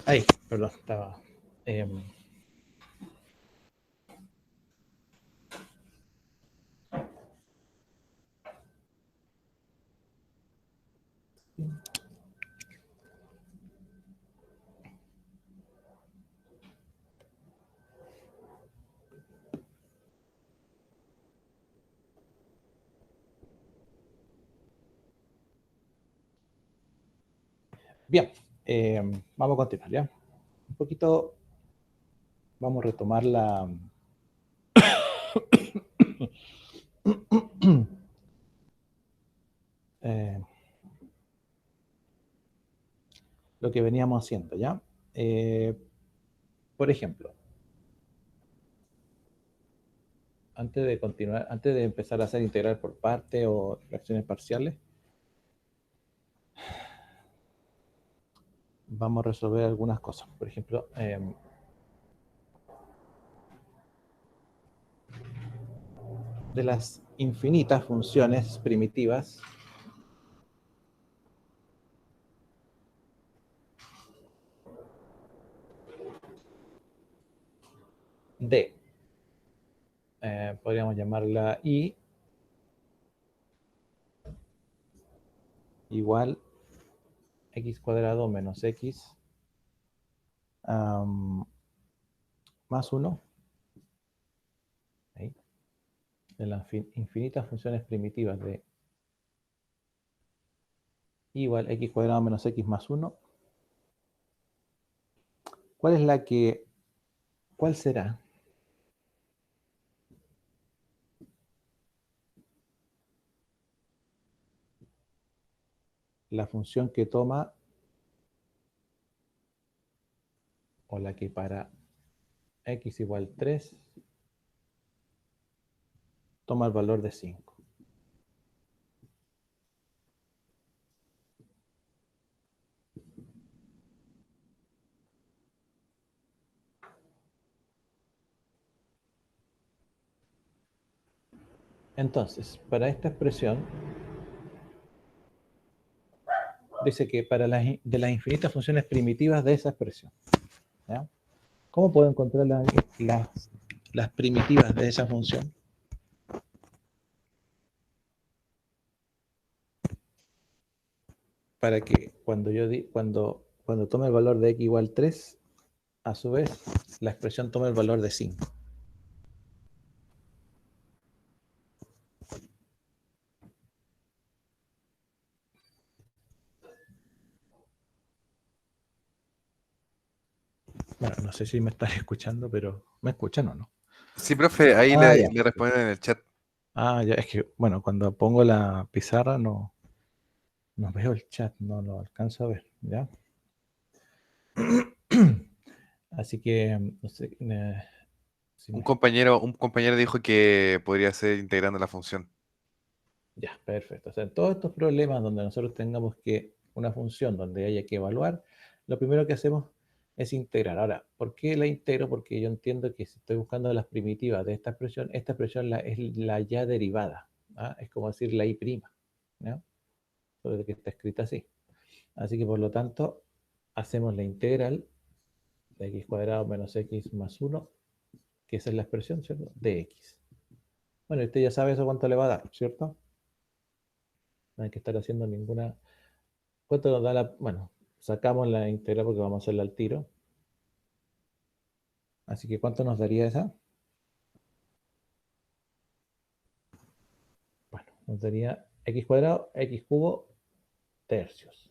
Ahí, perdón, estaba... em, bien, vamos a continuar, ¿ya? Un poquito, vamos a retomar la... eh, lo que veníamos haciendo, ¿ya? Eh, por ejemplo, antes de continuar, antes de empezar a hacer integral por parte o fracciones parciales, vamos a resolver algunas cosas. Por ejemplo, de las infinitas funciones primitivas de, podríamos llamarla I igual x cuadrado menos x más 1, ¿sí? De las infinitas funciones primitivas de I igual x cuadrado menos x más 1, ¿cuál es la que, cuál será la función que toma o la que para x igual 3 toma el valor de 5? Entonces, para esta expresión, dice que para de las infinitas funciones primitivas de esa expresión, ¿ya? ¿Cómo puedo encontrar las primitivas de esa función? Para que cuando tome el valor de x igual 3, a su vez, la expresión tome el valor de 5. Bueno, no sé si me estás escuchando, pero ¿me escuchan o no? Sí, profe, ahí Ah, ya. le responden en el chat. Ah, ya, es que, bueno, cuando pongo la pizarra no veo el chat, no lo alcanzo a ver, ¿ya? Así que, no sé, si me- Un compañero dijo que podría ser integrando la función. ya, perfecto. O sea, en todos estos problemas donde nosotros tengamos que una función donde haya que evaluar, lo primero que hacemos es integrar. Ahora, ¿por qué la integro? Porque yo entiendo que si estoy buscando las primitivas de esta expresión es la ya derivada. ¿Ah? Es como decir la I', ¿no? Solo que está escrita así. Así que por lo tanto, hacemos la integral de x cuadrado menos x más 1, que esa es la expresión, ¿cierto? De x. Bueno, usted ya sabe eso cuánto le va a dar, ¿cierto? No hay que estar haciendo ninguna... ¿Cuánto nos da la...? Bueno, sacamos la integral porque vamos a hacerla al tiro. Así que ¿cuánto nos daría esa? Bueno, nos daría x cuadrado, x cubo, tercios.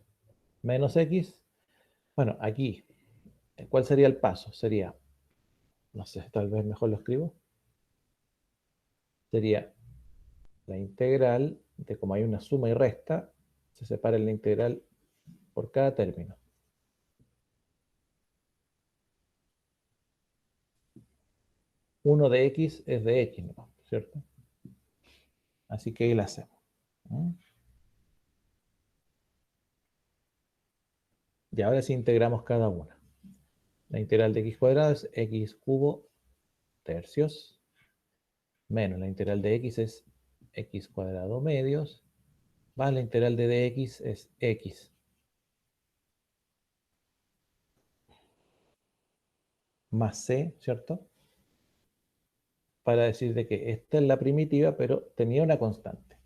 Menos x. Bueno, aquí, ¿cuál sería el paso? Sería, no sé, tal vez mejor lo escribo. Sería la integral de como hay una suma y resta, se separa la integral por cada término. Uno de x es de x, ¿no? ¿Cierto? Así que ahí la hacemos. ¿No? Y ahora sí integramos cada una. La integral de x cuadrado es x cubo tercios, menos la integral de x es x cuadrado medios, más la integral de dx es x. más c, ¿cierto? Para decir de que esta es la primitiva, pero tenía una constante.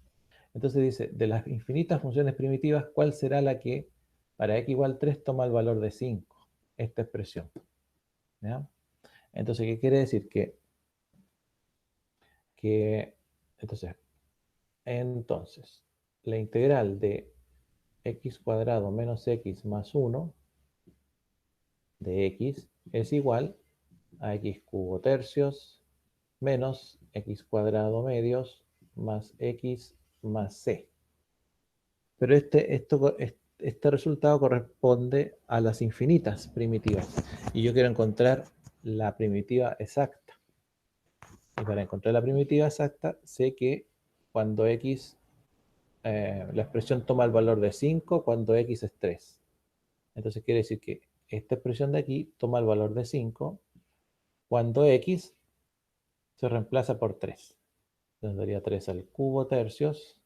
Entonces dice, de las infinitas funciones primitivas, ¿cuál será la que para x igual 3 toma el valor de 5? Esta expresión. ¿Ya? Entonces, ¿qué quiere decir? Entonces, la integral de x cuadrado menos x más 1 de x es igual a x cubo tercios menos x cuadrado medios más x más c. Pero este resultado corresponde a las infinitas primitivas. Y yo quiero encontrar la primitiva exacta. Y para encontrar la primitiva exacta, sé que cuando x, la expresión toma el valor de 5 cuando x es 3. Entonces quiere decir que esta expresión de aquí toma el valor de 5 cuando x se reemplaza por 3. Entonces daría 3 al cubo tercios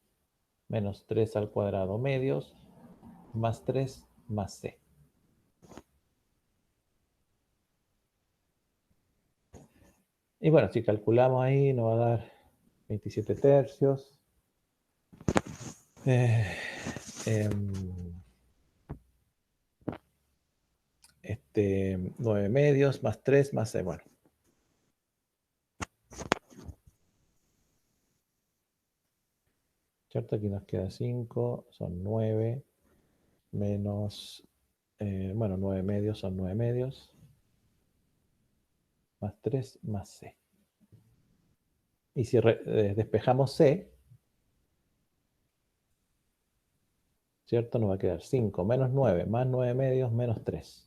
menos 3 al cuadrado medios más 3 más c. Y bueno, si calculamos ahí nos va a dar 27 tercios. Eh, em, 9 medios más 3 más c. Bueno, ¿cierto? Aquí nos queda 5, son 9 menos, bueno, 9 medios son 9 medios más 3 más c. Y si despejamos c, ¿cierto? Nos va a quedar 5 menos 9 más 9 medios menos 3.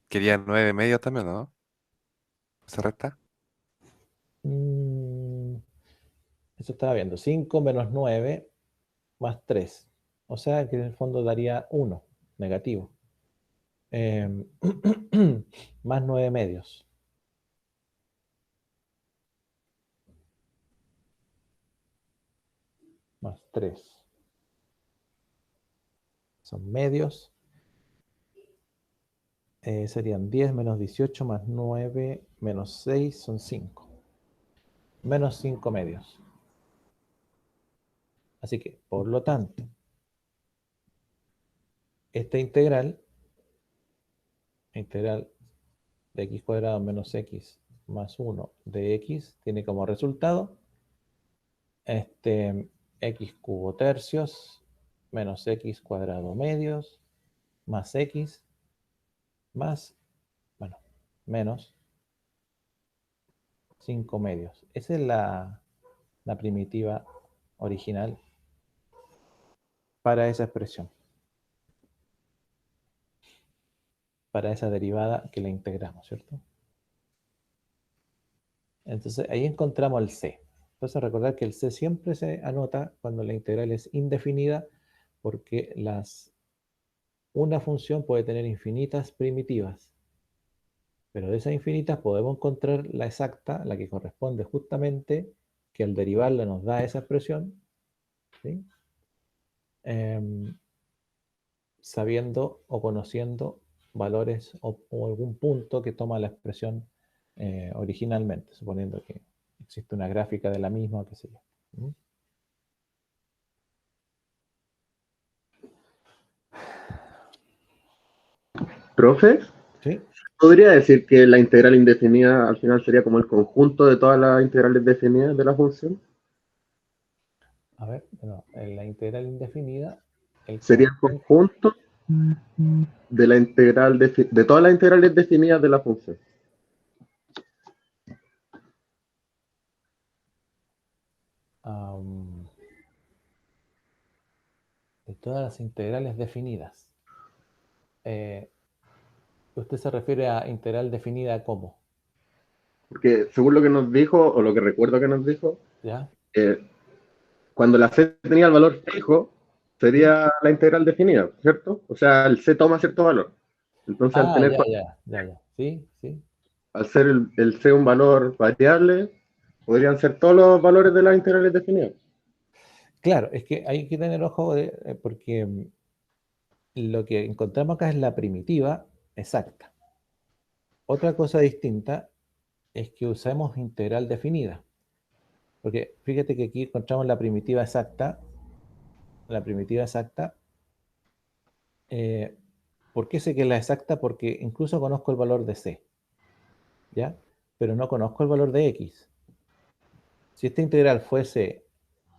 Quería 9 medios también, ¿no? ¿Se resta? Eso estaba viendo. 5 menos 9 más 3. O sea que en el fondo daría 1, negativo. Em, más 9 medios. Más 3. Son medios. Serían 10 menos 18 más 9 menos 6 son 5. Menos 5 medios. Así que, por lo tanto, esta integral de x cuadrado menos x más 1 de x, tiene como resultado x cubo tercios menos x cuadrado medios más x más, bueno, menos 5 medios. Esa es la primitiva original para esa expresión, para esa derivada que la integramos, ¿cierto? Entonces ahí encontramos el c. Entonces recordar que el c siempre se anota cuando la integral es indefinida, porque una función puede tener infinitas primitivas, pero de esas infinitas podemos encontrar la exacta, la que corresponde justamente, que al derivarla nos da esa expresión, ¿sí? Sabiendo o conociendo valores o algún punto que toma la expresión originalmente, suponiendo que existe una gráfica de la misma, qué sé yo. ¿Mm? Profe, ¿Sí? ¿podría decir que la integral indefinida al final sería como el conjunto de todas las integrales definidas de la función? A ver, bueno, en la integral indefinida, el Sería el conjunto. conjunto de la integral de todas las integrales definidas de la función. De todas las integrales definidas. ¿Usted se refiere a integral definida como? Porque según lo que nos dijo, o lo que recuerdo que nos dijo, ¿Ya? eh, cuando la c tenía el valor fijo, ¿Sí? sería la integral definida, ¿cierto? O sea, el c toma cierto valor. Entonces, al Ah, tener, ya, ya, ya, ya. Sí, sí. al ser el c un valor variable, Podrían ser todos los valores de las integrales definidas. Claro, es que hay que tener ojo porque lo que encontramos acá es la primitiva exacta. Otra cosa distinta es que usemos integral definida. Porque fíjate que aquí encontramos la primitiva exacta. La primitiva exacta. ¿Por qué sé que es la exacta? Porque incluso conozco el valor de c, ¿ya? Pero no conozco el valor de x. Si esta integral fuese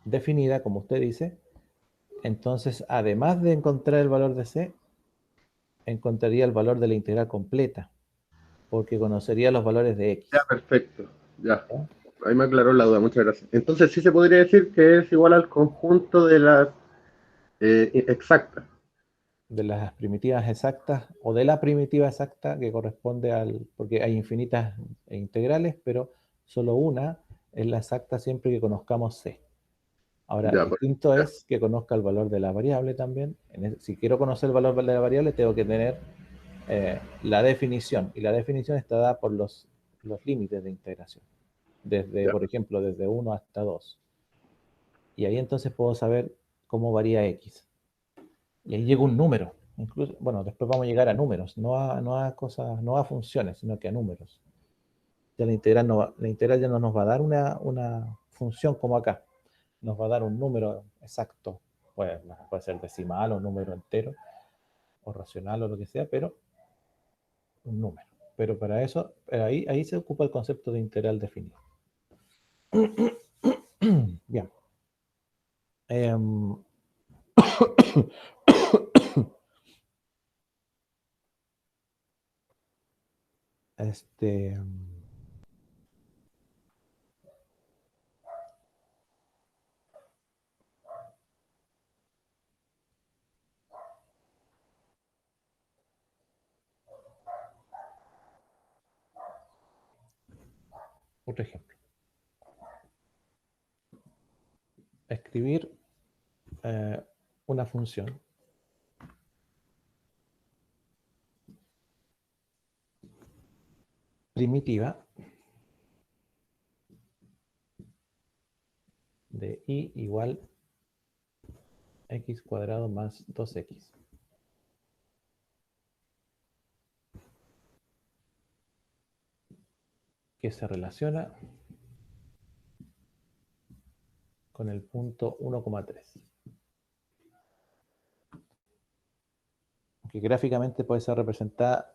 definida, como usted dice, entonces además de encontrar el valor de c, encontraría el valor de la integral completa, porque conocería los valores de Ya, x. perfecto. Ya. ¿Ya? Ahí me aclaró la duda, muchas gracias. Entonces sí se podría decir que es igual al conjunto de las exactas. De las primitivas exactas o de la primitiva exacta que corresponde al, porque hay infinitas integrales, pero solo una es la exacta siempre que conozcamos c. Ahora, Ya, pues, distinto ya, es que conozca el valor de la variable también. Si quiero conocer el valor de la variable, tengo que tener la definición, y la definición está dada por los límites de integración, desde, ya. por ejemplo, desde 1 hasta 2. Y ahí entonces puedo saber cómo varía x. Y ahí llega un número. Incluso, bueno, después vamos a llegar a números, no a cosas, no a funciones, sino que a números. Ya la integral ya no nos va a dar una función como acá. Nos va a dar un número exacto. Puede ser decimal o un número entero, o racional o lo que sea, pero un número. Pero para eso, ahí se ocupa el concepto de integral definido. Bien. Em, este, otro ejemplo. Escribir una función primitiva de y igual x cuadrado más 2x, que se relaciona con el punto 1,3, que gráficamente puede ser representada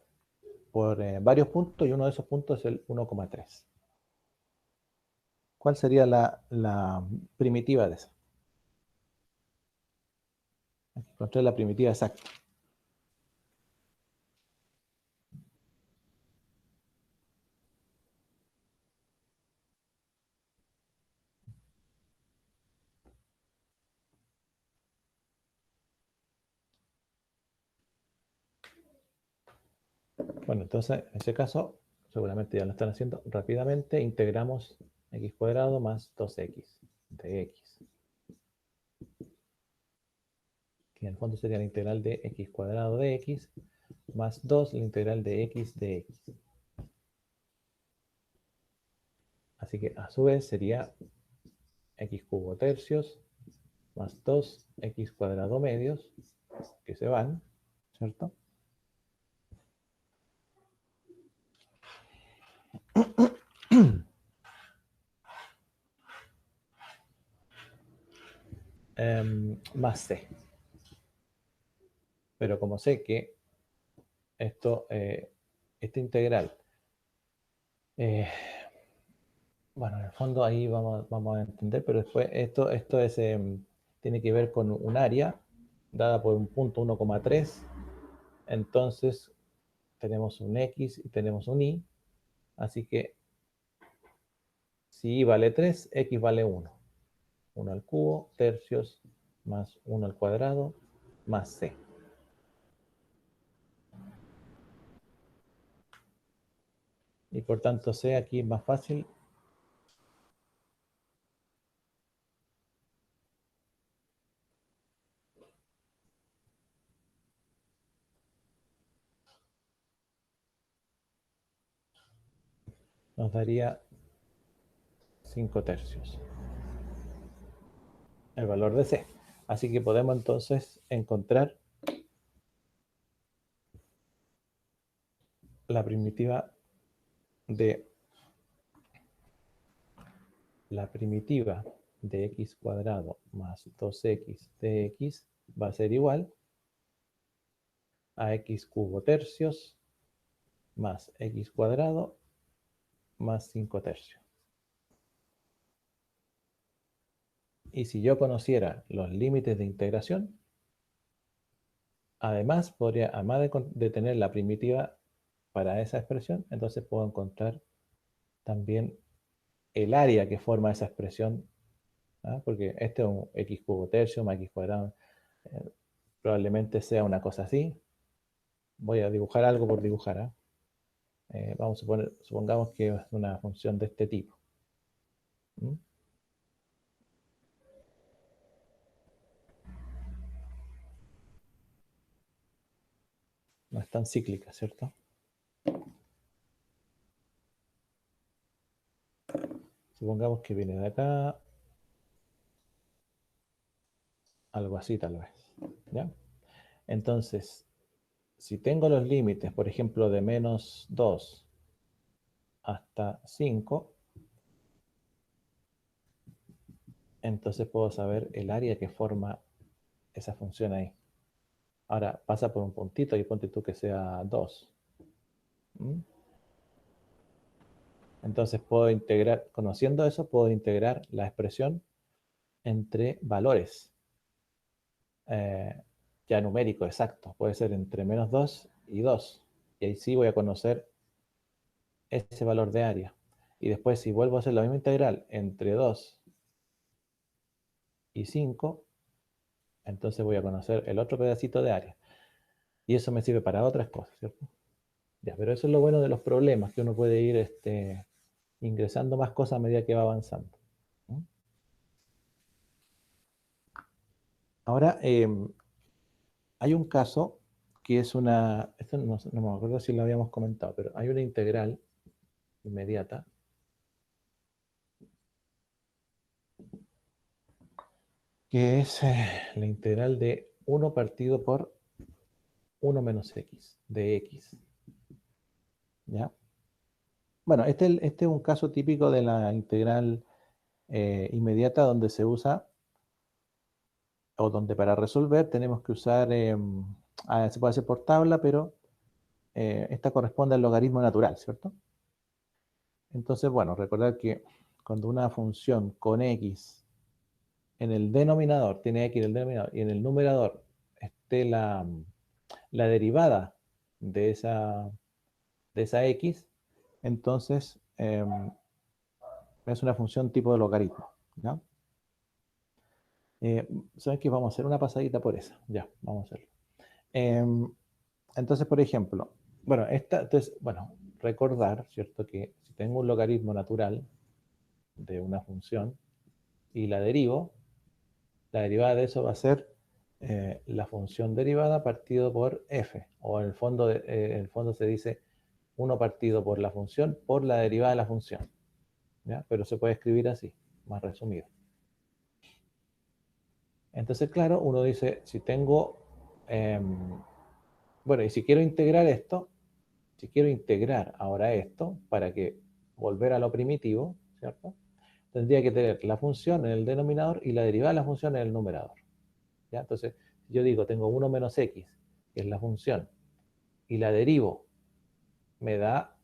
por varios puntos, y uno de esos puntos es el 1,3. ¿Cuál sería la primitiva de esa? Encontré la primitiva exacta. Bueno, entonces, en ese caso, seguramente ya lo están haciendo rápidamente. Integramos x cuadrado más 2x de x, que en el fondo sería la integral de x cuadrado de x más 2 la integral de x de x. Así que a su vez sería x cubo tercios más 2x cuadrado medios, que se van, ¿cierto? Más c. Pero como sé que esta integral, eh, bueno, en el fondo ahí vamos a entender, pero después esto tiene que ver con un área dada por un punto 1,3. Entonces tenemos un x y tenemos un y. Así que si y vale 3, x vale 1. 1 al cubo, tercios, más 1 al cuadrado, más c. Y por tanto c aquí es más fácil. Nos daría 5/3. El valor de C. Así que podemos entonces encontrar la primitiva de x cuadrado más 2x de x va a ser igual a x cubo tercios más x cuadrado más 5/3. Y si yo conociera los límites de integración, además podría, además de tener la primitiva para esa expresión, entonces puedo encontrar también el área que forma esa expresión, ¿ah? Porque este es un x cubo tercio más x cuadrado, probablemente sea una cosa así. Voy a dibujar algo por dibujar, ¿ah? Vamos a suponer, supongamos que es una función de este tipo. ¿Mm? No es tan cíclica, ¿cierto? Supongamos que viene de acá, algo así tal vez, ¿ya? Entonces, si tengo los límites, por ejemplo, de menos 2 hasta 5, entonces puedo saber el área que forma esa función ahí. Ahora, pasa por un puntito y ponte tú que sea 2. ¿Mm? Entonces puedo integrar, conociendo eso, puedo integrar la expresión entre valores. Ya numérico, exacto. Puede ser entre menos 2 y 2. Y ahí sí voy a conocer ese valor de área. Y después, si vuelvo a hacer la misma integral entre 2 y 5, entonces voy a conocer el otro pedacito de área. Y eso me sirve para otras cosas, ¿cierto? Ya, pero eso es lo bueno de los problemas, que uno puede ir ingresando más cosas a medida que va avanzando. ¿Mm? Ahora, hay un caso que es una, esto no me acuerdo si lo habíamos comentado, pero hay una integral inmediata que es la integral de 1 partido por 1 menos x, de x. ¿Ya? Bueno, este es un caso típico de la integral inmediata donde se usa, o donde para resolver tenemos que usar, se puede hacer por tabla, pero esta corresponde al logaritmo natural, ¿cierto? Entonces, bueno, recordar que cuando una función con x en el denominador, tiene x en el denominador, y en el numerador esté la derivada de esa x, entonces es una función tipo de logaritmo, ¿ya? ¿Saben qué? Vamos a hacer una pasadita por esa. Ya, vamos a hacerlo. Entonces, por ejemplo, bueno, recordar, ¿cierto? Que si tengo un logaritmo natural de una función y la derivo, la derivada de eso va a ser la función derivada partido por f, o en el fondo se dice 1 partido por la función por la derivada de la función, ¿ya? Pero se puede escribir así, más resumido. Entonces, claro, uno dice, si tengo, bueno, y si quiero integrar esto, si quiero integrar ahora esto para que volver a lo primitivo, ¿cierto? Tendría que tener la función en el denominador y la derivada de la función en el numerador, ¿ya? Entonces, si yo digo, tengo 1 menos x, que es la función, y la derivo, ¿me da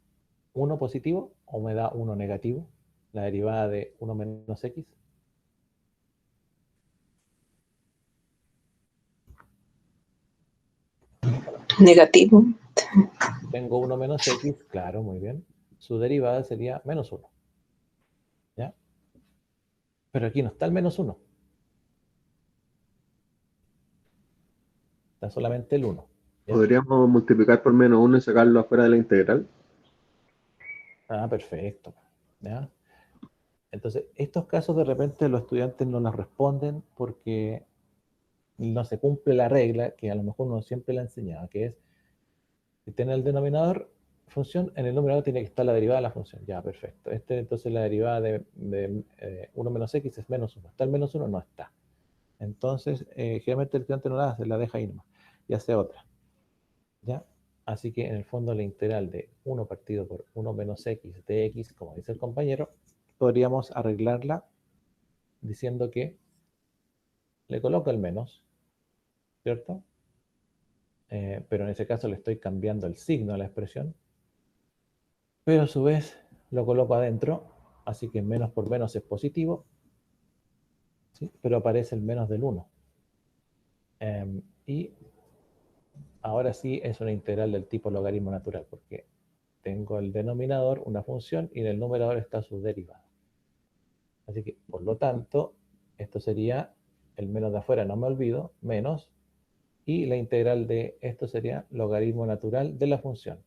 1 positivo o me da 1 negativo? La derivada de 1 menos x. Negativo. Tengo 1 menos x, claro, muy bien. Su derivada sería menos 1. ¿Ya? Pero aquí no está el menos 1. Está solamente el 1. ¿Ya? Podríamos multiplicar por menos 1 y sacarlo afuera de la integral. Ah, perfecto. ¿Ya? Entonces, estos casos de repente los estudiantes no los responden porque no se cumple la regla que a lo mejor uno siempre le ha enseñado, que es, si tiene el denominador, función, en el numerador tiene que estar la derivada de la función. Ya, perfecto. Entonces la derivada de 1 menos x es menos 1. ¿Está el menos 1? No está. Entonces, generalmente el estudiante no la hace, la deja ahí nomás. Y hace otra. ¿Ya? Así que en el fondo la integral de 1 partido por 1 menos x de x, como dice el compañero, podríamos arreglarla diciendo que le coloco el menos, ¿cierto? Pero en ese caso le estoy cambiando el signo a la expresión, pero a su vez lo coloco adentro, así que menos por menos es positivo, ¿sí? Pero aparece el menos del 1. Y ahora sí es una integral del tipo logaritmo natural, porque tengo el denominador, una función, y en el numerador está su derivada. Así que, por lo tanto, esto sería el menos de afuera, no me olvido, menos, y la integral de esto sería logaritmo natural de la función,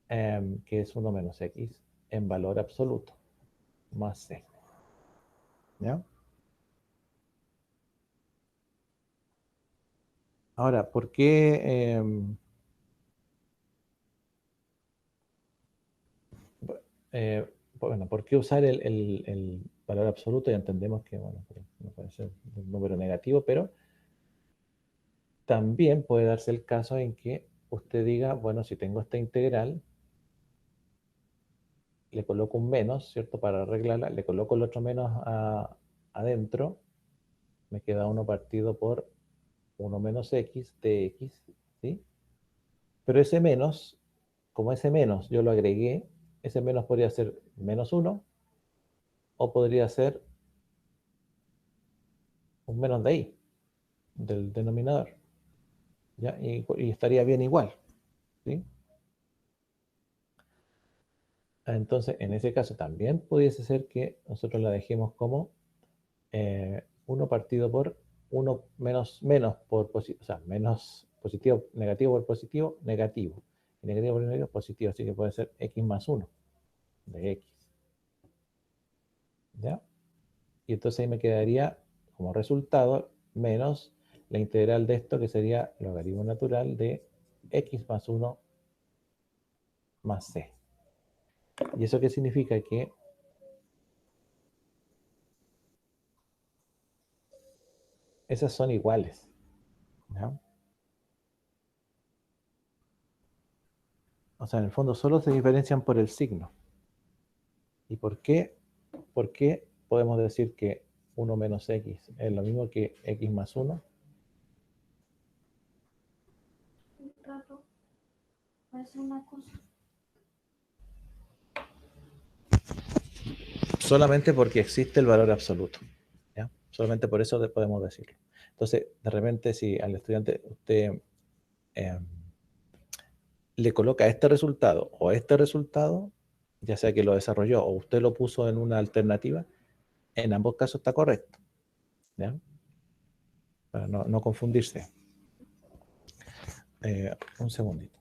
que es 1 menos x en valor absoluto, más c. ¿Ya? Ahora, ¿por qué? Bueno, ¿por qué usar el valor absoluto? Ya entendemos que, bueno, no puede ser un número negativo, pero también puede darse el caso en que usted diga, bueno, si tengo esta integral, le coloco un menos, ¿cierto? Para arreglarla, le coloco el otro menos adentro, me queda 1 partido por 1 menos x de x, ¿sí? Pero ese menos, como ese menos yo lo agregué, ese menos podría ser menos 1 o podría ser un menos de ahí, del denominador, ¿ya? Y estaría bien igual, ¿sí? Entonces, en ese caso también pudiese ser que nosotros la dejemos como 1 partido por 1 menos por positivo, o sea, menos positivo, negativo por positivo, negativo. Y negativo por negativo, positivo. Así que puede ser x más 1 de x. ¿Ya? Y entonces ahí me quedaría como resultado menos la integral de esto, que sería logaritmo natural de x más 1 más c. ¿Y eso qué significa? Que esas son iguales. ¿Ya? O sea, en el fondo solo se diferencian por el signo. ¿Y por qué? ¿Por qué podemos decir que 1 menos x es lo mismo que x más 1? Solamente porque existe el valor absoluto. ¿Ya? Solamente por eso podemos decirlo. Entonces, de repente, si al estudiante usted le coloca este resultado o este resultado, ya sea que lo desarrolló o usted lo puso en una alternativa, en ambos casos está correcto. ¿Ya? Para no confundirse. Un segundito.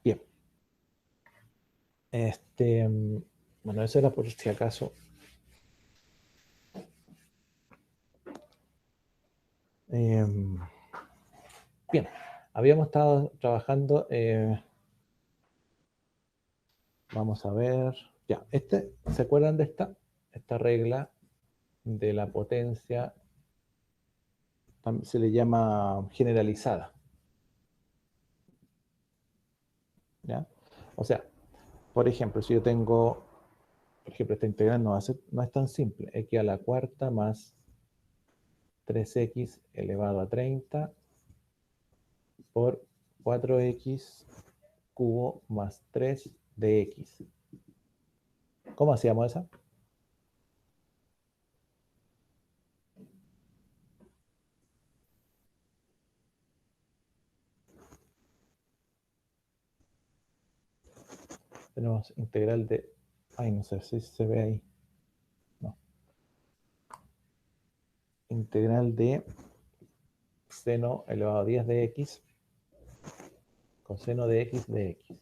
Bien. Bueno, eso era por si acaso. Bien, habíamos estado trabajando, vamos a ver, ya, ¿se acuerdan de esta regla de la potencia? Se le llama generalizada, ¿ya? O sea, por ejemplo, si yo tengo, por ejemplo, esta integral no es tan simple, x a la cuarta más 3x elevado a 30 por 4x cubo más 3 de x. ¿Cómo hacíamos esa? Tenemos integral de... Ay, no sé si se ve ahí. No. integral de seno elevado a 10 de x coseno de x de x.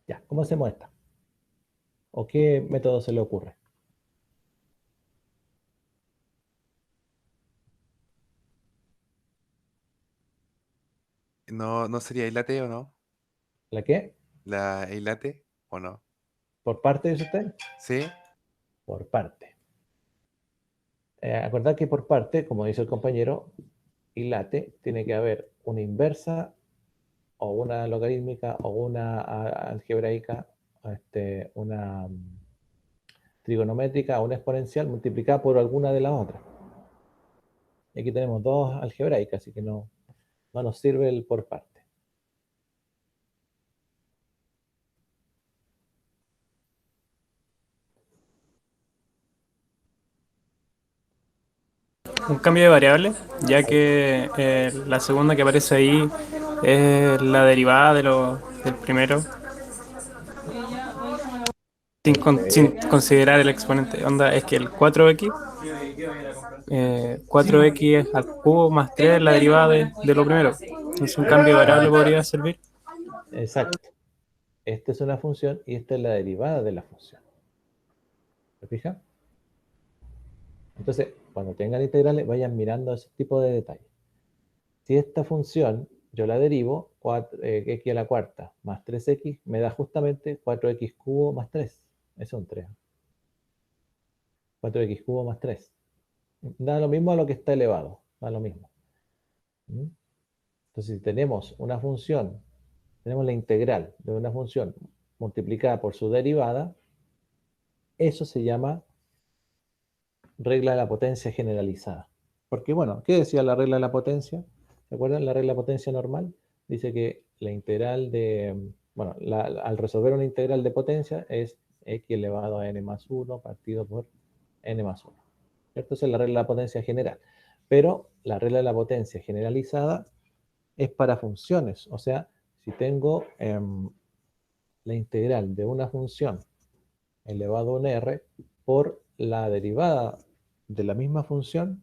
Ya, ¿cómo hacemos esta? ¿O qué método se le ocurre? ¿No sería hilate o no? ¿La qué? ¿La hilate o no? ¿Por parte de usted? ¿Sí? Por parte. Acordad que por parte, como dice el compañero, y late, tiene que haber una inversa o una logarítmica o una algebraica, una trigonométrica o una exponencial multiplicada por alguna de las otras. Y aquí tenemos dos algebraicas, así que no nos sirve el por parte. Un cambio de variable, ya que la segunda que aparece ahí es la derivada del primero, sin considerar el exponente. Onda, es que el 4x 4x al cubo más 3 es la derivada de lo primero. Entonces un cambio de variable podría servir. Exacto. Esta es una función y esta es la derivada de la función. ¿Se fija? Entonces, cuando tengan integrales, vayan mirando ese tipo de detalles. Si esta función yo la derivo, x a la cuarta más 3x me da justamente 4x cubo más 3. Eso es un 3. 4x cubo más 3. Da lo mismo a lo que está elevado. Da lo mismo. ¿Mm? Entonces, si tenemos una función, tenemos la integral de una función multiplicada por su derivada, eso se llama regla de la potencia generalizada. Porque, bueno, ¿qué decía la regla de la potencia? ¿Se acuerdan? La regla de la potencia normal dice que la integral de, bueno, al resolver una integral de potencia es x elevado a n más 1 partido por n más 1. ¿Cierto? Esa es la regla de la potencia general. Pero la regla de la potencia generalizada es para funciones. O sea, si tengo la integral de una función elevado a un r por la derivada de la misma función,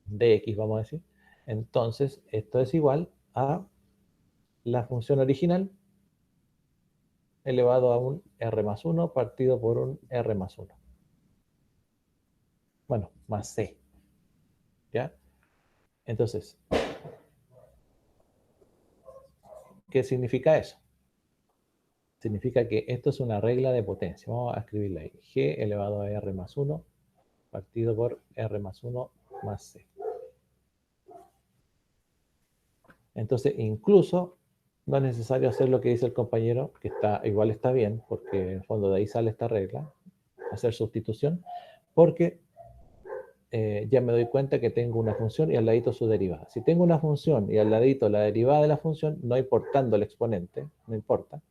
de x vamos a decir, entonces esto es igual a la función original elevado a un r más 1 partido por un r más 1. Bueno, más c. ¿Ya? Entonces, ¿qué significa eso? Significa que esto es una regla de potencia. Vamos a escribirla ahí. G elevado a r más 1 partido por r más 1 más c. Entonces, incluso no es necesario hacer lo que dice el compañero, que igual está bien, porque en el fondo de ahí sale esta regla, hacer sustitución, porque ya me doy cuenta que tengo una función y al ladito su derivada. Si tengo una función y al ladito la derivada de la función, no importando el exponente, no importa,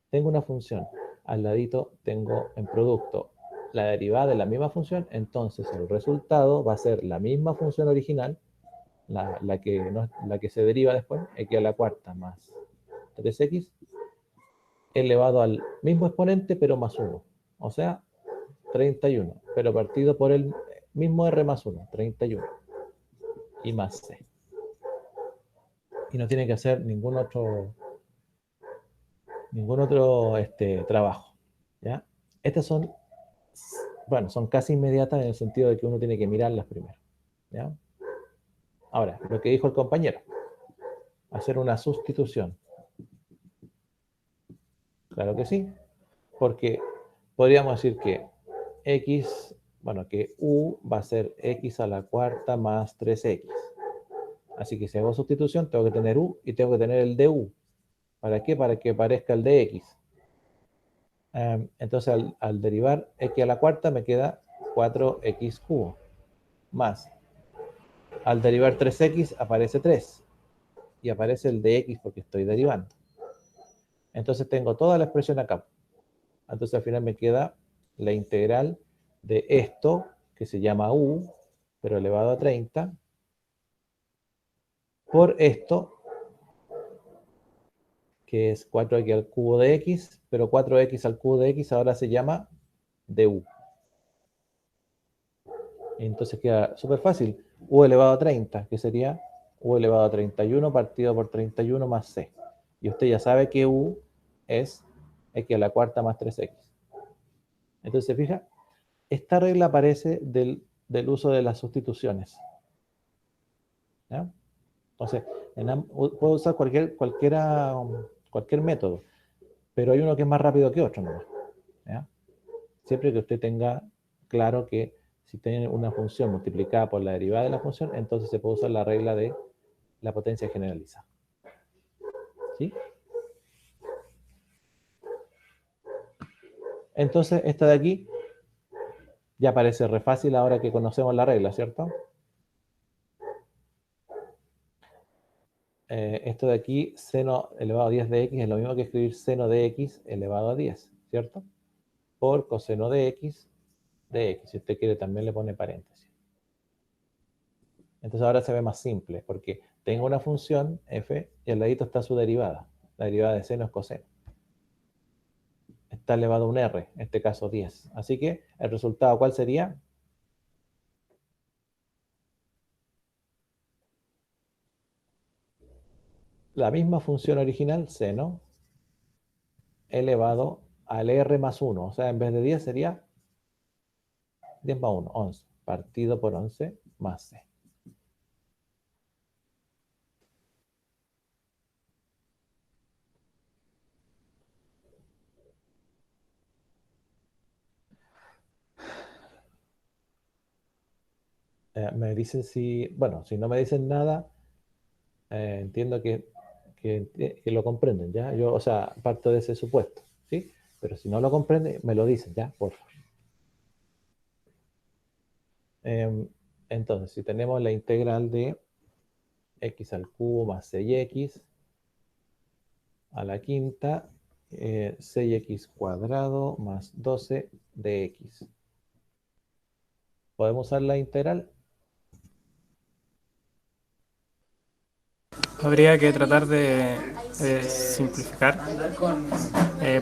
tengo una función, al ladito tengo en producto la derivada de la misma función, entonces el resultado va a ser la misma función original, la que se deriva después, x a la cuarta más 3x, elevado al mismo exponente, pero más 1. O sea, 31, pero partido por el mismo r más 1, 31. Y más c. Y no tiene que hacer ningún otro trabajo. ¿Ya? Estas son, bueno, son casi inmediatas en el sentido de que uno tiene que mirarlas primero. ¿Ya? Ahora, lo que dijo el compañero, hacer una sustitución. Claro que sí, porque podríamos decir que x, bueno, que u va a ser x a la cuarta más 3x. Así que si hago sustitución, tengo que tener u y tengo que tener el de u. ¿Para qué? Para que aparezca el de x. Entonces, al derivar x a la cuarta, me queda 4x cubo. Más, al derivar 3x, aparece 3. Y aparece el de x porque estoy derivando. Entonces, tengo toda la expresión acá. Entonces, al final me queda la integral de esto, que se llama u, pero elevado a 30, por esto, que es 4x al cubo de x, pero 4x al cubo de x ahora se llama du. Entonces queda súper fácil. U elevado a 30, que sería u elevado a 31 partido por 31 más c. Y usted ya sabe que u es x a la cuarta más 3x. Entonces, ¿se fija? Esta regla aparece del uso de las sustituciones. ¿Ya? Entonces, puedo usar cualquier método, pero hay uno que es más rápido que otro, ¿no? ¿Ya? Siempre que usted tenga claro que si tiene una función multiplicada por la derivada de la función, entonces se puede usar la regla de la potencia generalizada. ¿Sí? Entonces, esta de aquí ya parece re fácil ahora que conocemos la regla, ¿cierto? Esto de aquí, seno elevado a 10 de x, es lo mismo que escribir seno de x elevado a 10, ¿cierto? Por coseno de x. Si usted quiere también le pone paréntesis. Entonces ahora se ve más simple, porque tengo una función f y al ladito está su derivada. La derivada de seno es coseno. Está elevado a un r, en este caso 10. Así que el resultado, ¿cuál sería? La misma función original, seno, elevado al r más 1. O sea, en vez de 10 sería 10 más 1, 11. Partido por 11 más c. Me dicen si, bueno, si no me dicen nada, entiendo que lo comprenden, ¿ya? Yo, o sea, parto de ese supuesto, ¿sí? Pero si no lo comprenden, me lo dicen, ¿ya? Por favor. Entonces, si tenemos la integral de x al cubo más 6x a la quinta, 6x cuadrado más 12 de x. ¿Podemos usar la integral? Habría que tratar de simplificar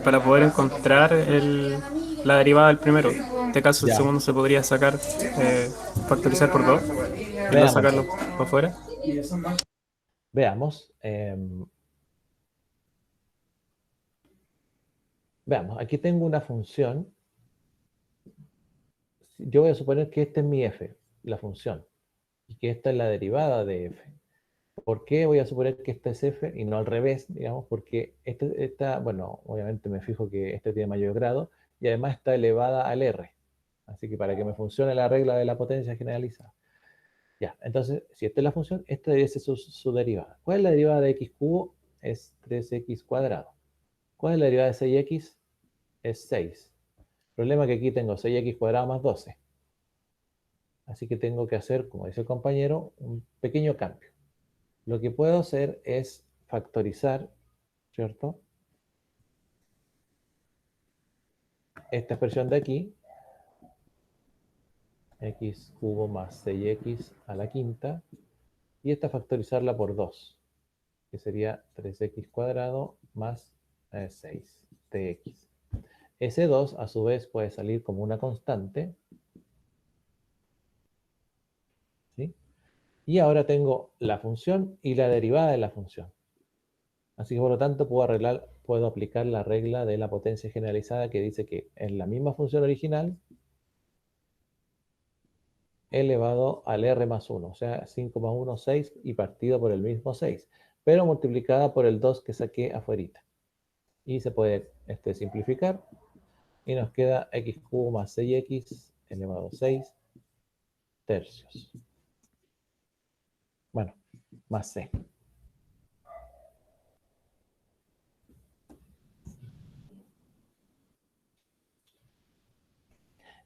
para poder encontrar la derivada del primero. En este caso, el Ya. segundo se podría sacar, factorizar por 2 y no Veamos. sacarlo para afuera. Veamos. Veamos, aquí tengo una función. Yo voy a suponer que este es mi f, la función, y que esta es la derivada de f. ¿Por qué voy a suponer que esta es f y no al revés, digamos? Porque bueno, obviamente me fijo que este tiene mayor grado y además está elevada al r. Así que para que me funcione la regla de la potencia generalizada. Ya, entonces, si esta es la función, esta debe ser su derivada. ¿Cuál es la derivada de x cubo? Es 3x cuadrado. ¿Cuál es la derivada de 6x? Es 6. El problema es que aquí tengo 6x cuadrado más 12. Así que tengo que hacer, como dice el compañero, un pequeño cambio. Lo que puedo hacer es factorizar, ¿cierto? Esta expresión de aquí, x cubo más 6x a la quinta, y esta factorizarla por 2, que sería 3x cuadrado más 6 dx. Ese 2, a su vez, puede salir como una constante, ¿sí? Y ahora tengo la función y la derivada de la función. Así que por lo tanto puedo aplicar la regla de la potencia generalizada que dice que es la misma función original elevado al r más 1, o sea, 5 más 1, 6 y partido por el mismo 6, pero multiplicada por el 2 que saqué afuerita. Y se puede simplificar y nos queda x cubo más 6x elevado a 6 tercios. Bueno, más c.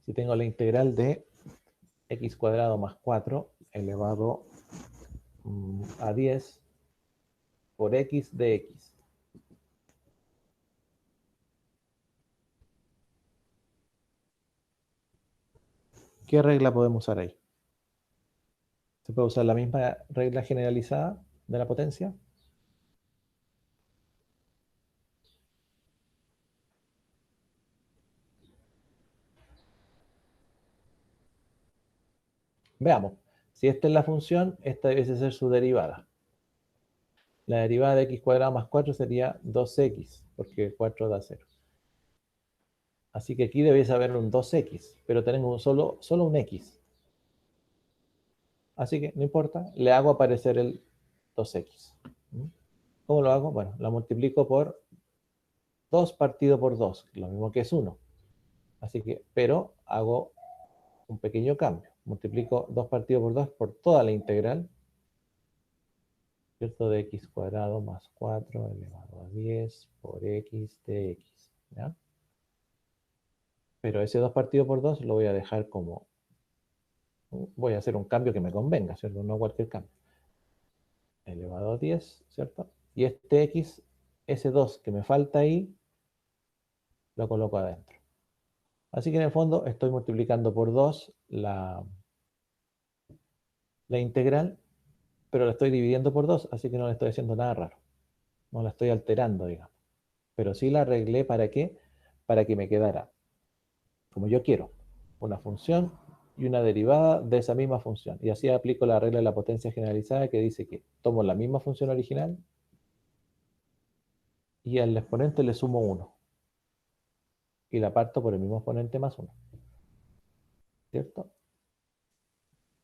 Si tengo la integral de x cuadrado más 4 elevado a 10 por x de x. ¿Qué regla podemos usar ahí? ¿Se puede usar la misma regla generalizada de la potencia? Veamos, si esta es la función, esta debe ser su derivada. La derivada de x cuadrado más 4 sería 2x, porque 4 da 0. Así que aquí debiese haber un 2x, pero tenemos solo un x. Así que no importa, le hago aparecer el 2x. ¿Cómo lo hago? Bueno, la multiplico por 2 partido por 2, lo mismo que es 1. Así que, pero hago un pequeño cambio. Multiplico 2 partido por 2 por toda la integral, ¿cierto? De x cuadrado más 4 elevado a 10 por x de x. ¿Ya? Pero ese 2 partido por 2 lo voy a dejar como... Voy a hacer un cambio que me convenga, ¿cierto? No cualquier cambio. Elevado a 10, ¿cierto? Y este x, ese 2 que me falta ahí, lo coloco adentro. Así que en el fondo estoy multiplicando por 2 la integral, pero la estoy dividiendo por 2, así que no le estoy haciendo nada raro. No la estoy alterando, digamos. Pero sí la arreglé, ¿para qué? Para que me quedara, como yo quiero, una función y una derivada de esa misma función. Y así aplico la regla de la potencia generalizada que dice que tomo la misma función original y al exponente le sumo 1. Y la parto por el mismo exponente más 1. ¿Cierto?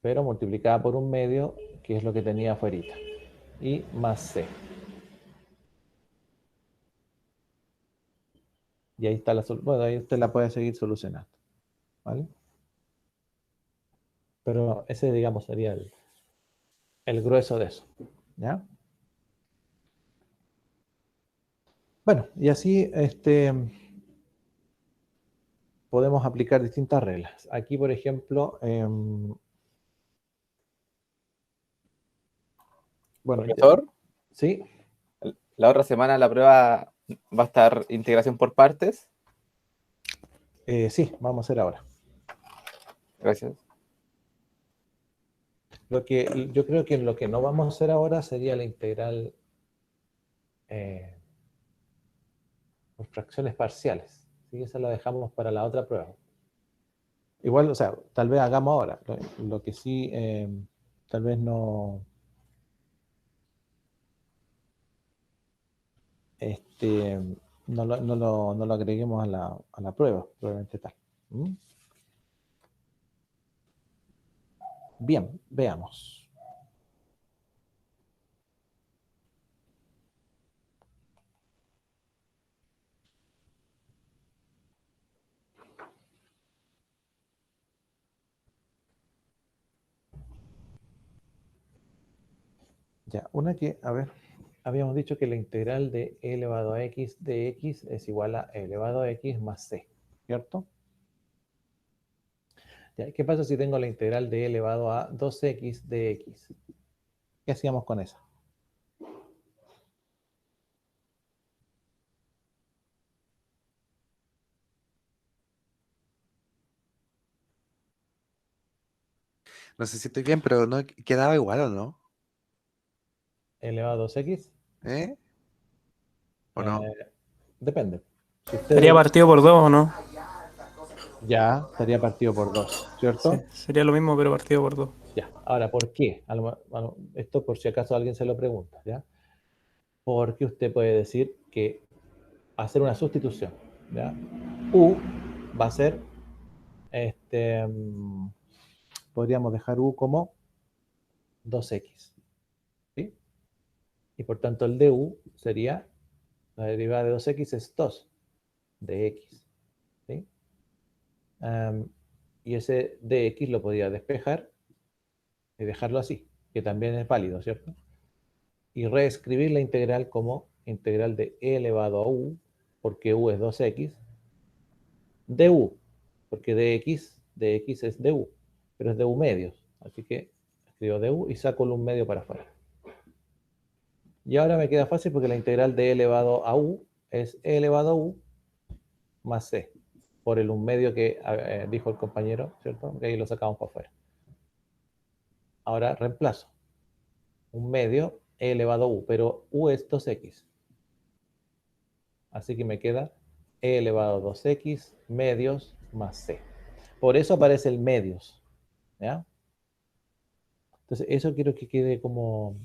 Pero multiplicada por un medio, que es lo que tenía afuera. Y más c. Y ahí está la solución. Bueno, ahí usted la puede seguir solucionando. ¿Vale? Pero ese, digamos, sería el grueso de eso. ¿Ya? Bueno, y así podemos aplicar distintas reglas. Aquí, por ejemplo, bueno, Profesor, sí, la otra semana la prueba va a estar integración por partes. sí, vamos a hacer ahora. Gracias. Yo creo que lo que no vamos a hacer ahora sería la integral por fracciones parciales. ¿Sí? Esa la dejamos para la otra prueba. Igual, o sea, tal vez hagamos ahora. Lo que sí, tal vez no... no lo agreguemos a la prueba, probablemente tal. ¿Mm? Bien, veamos. Ya, una que, a ver, habíamos dicho que la integral de e elevado a x de x es igual a e elevado a x más c, ¿cierto? Ya, ¿qué pasa si tengo la integral de e elevado a 2x de x? ¿Qué hacíamos con esa? No sé si estoy bien, pero no quedaba igual o no. E elevado a 2x, ¿Eh? ¿O no? depende. Si Estaría ustedes partido por 2, ¿o no? ya estaría partido por 2, Sí, ¿cierto? sería lo mismo, pero partido por 2. Ya, ahora, ¿por qué? Bueno, esto por si acaso alguien se lo pregunta, ¿ya? Porque usted puede decir que hacer una sustitución, ¿ya? U va a ser, podríamos dejar U como 2x, ¿sí? Y por tanto el de U sería, la derivada de 2x es 2 de x, ¿sí? Y ese dx lo podría despejar y dejarlo así, que también es válido, ¿cierto? Y reescribir la integral como integral de e elevado a u, porque u es 2x, du, porque dx es du, pero es du medios, así que escribo du y saco el un medio para afuera. Y ahora me queda fácil porque la integral de e elevado a u es e elevado a u más c, por el un medio que dijo el compañero, ¿cierto? Que ahí lo sacamos para afuera. Ahora reemplazo. Un medio e elevado a u, pero u es 2x. Así que me queda e elevado a 2x medios más c. Por eso aparece el medios. ¿Ya? Entonces, eso quiero que quede como...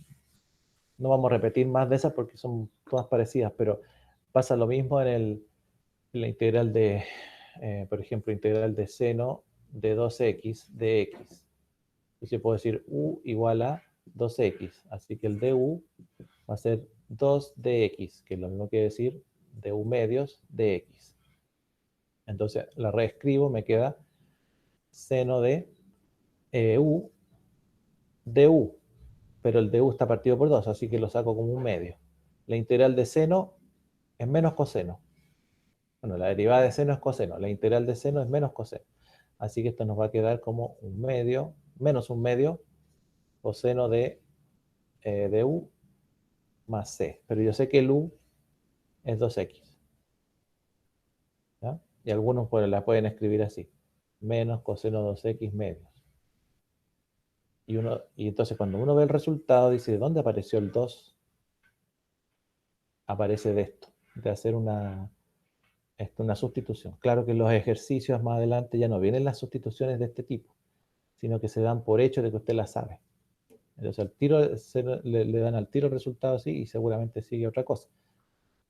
No vamos a repetir más de esas porque son todas parecidas, pero pasa lo mismo en la integral de, por ejemplo, integral de seno de 2x de x. Y se puede decir u igual a 2x. Así que el du va a ser 2dx, que es lo mismo que decir du medios de x. Entonces la reescribo, me queda seno de u du, pero el du está partido por 2, así que lo saco como un medio. La integral de seno es menos coseno. Bueno, la derivada de seno es coseno, la integral de seno es menos coseno. Así que esto nos va a quedar como un medio, menos un medio coseno de u más c. Pero yo sé que el u es 2x. ¿Ya? Y algunos pues, la pueden escribir así. Menos coseno 2x medios. Y entonces cuando uno ve el resultado, dice, ¿de dónde apareció el 2? Aparece de esto, de hacer una sustitución. Claro que en los ejercicios más adelante ya no vienen las sustituciones de este tipo, sino que se dan por hecho de que usted las sabe. Entonces al tiro le dan al tiro el resultado así y seguramente sigue otra cosa.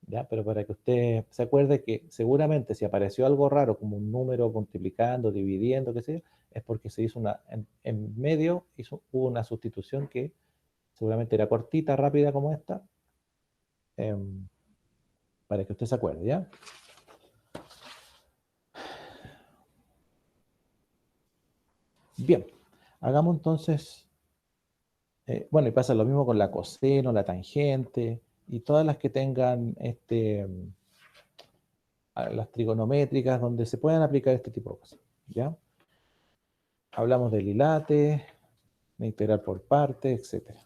¿Ya? Pero para que usted se acuerde que seguramente si apareció algo raro como un número multiplicando, dividiendo, qué sé yo, es porque se hizo en medio hubo una sustitución que seguramente era cortita, rápida como esta, para que usted se acuerde, ¿ya? Bien, hagamos entonces, bueno, y pasa lo mismo con la coseno, la tangente, y todas las que tengan las trigonométricas, donde se puedan aplicar este tipo de cosas, ¿ya? Hablamos del hilate, de integral por partes, etc.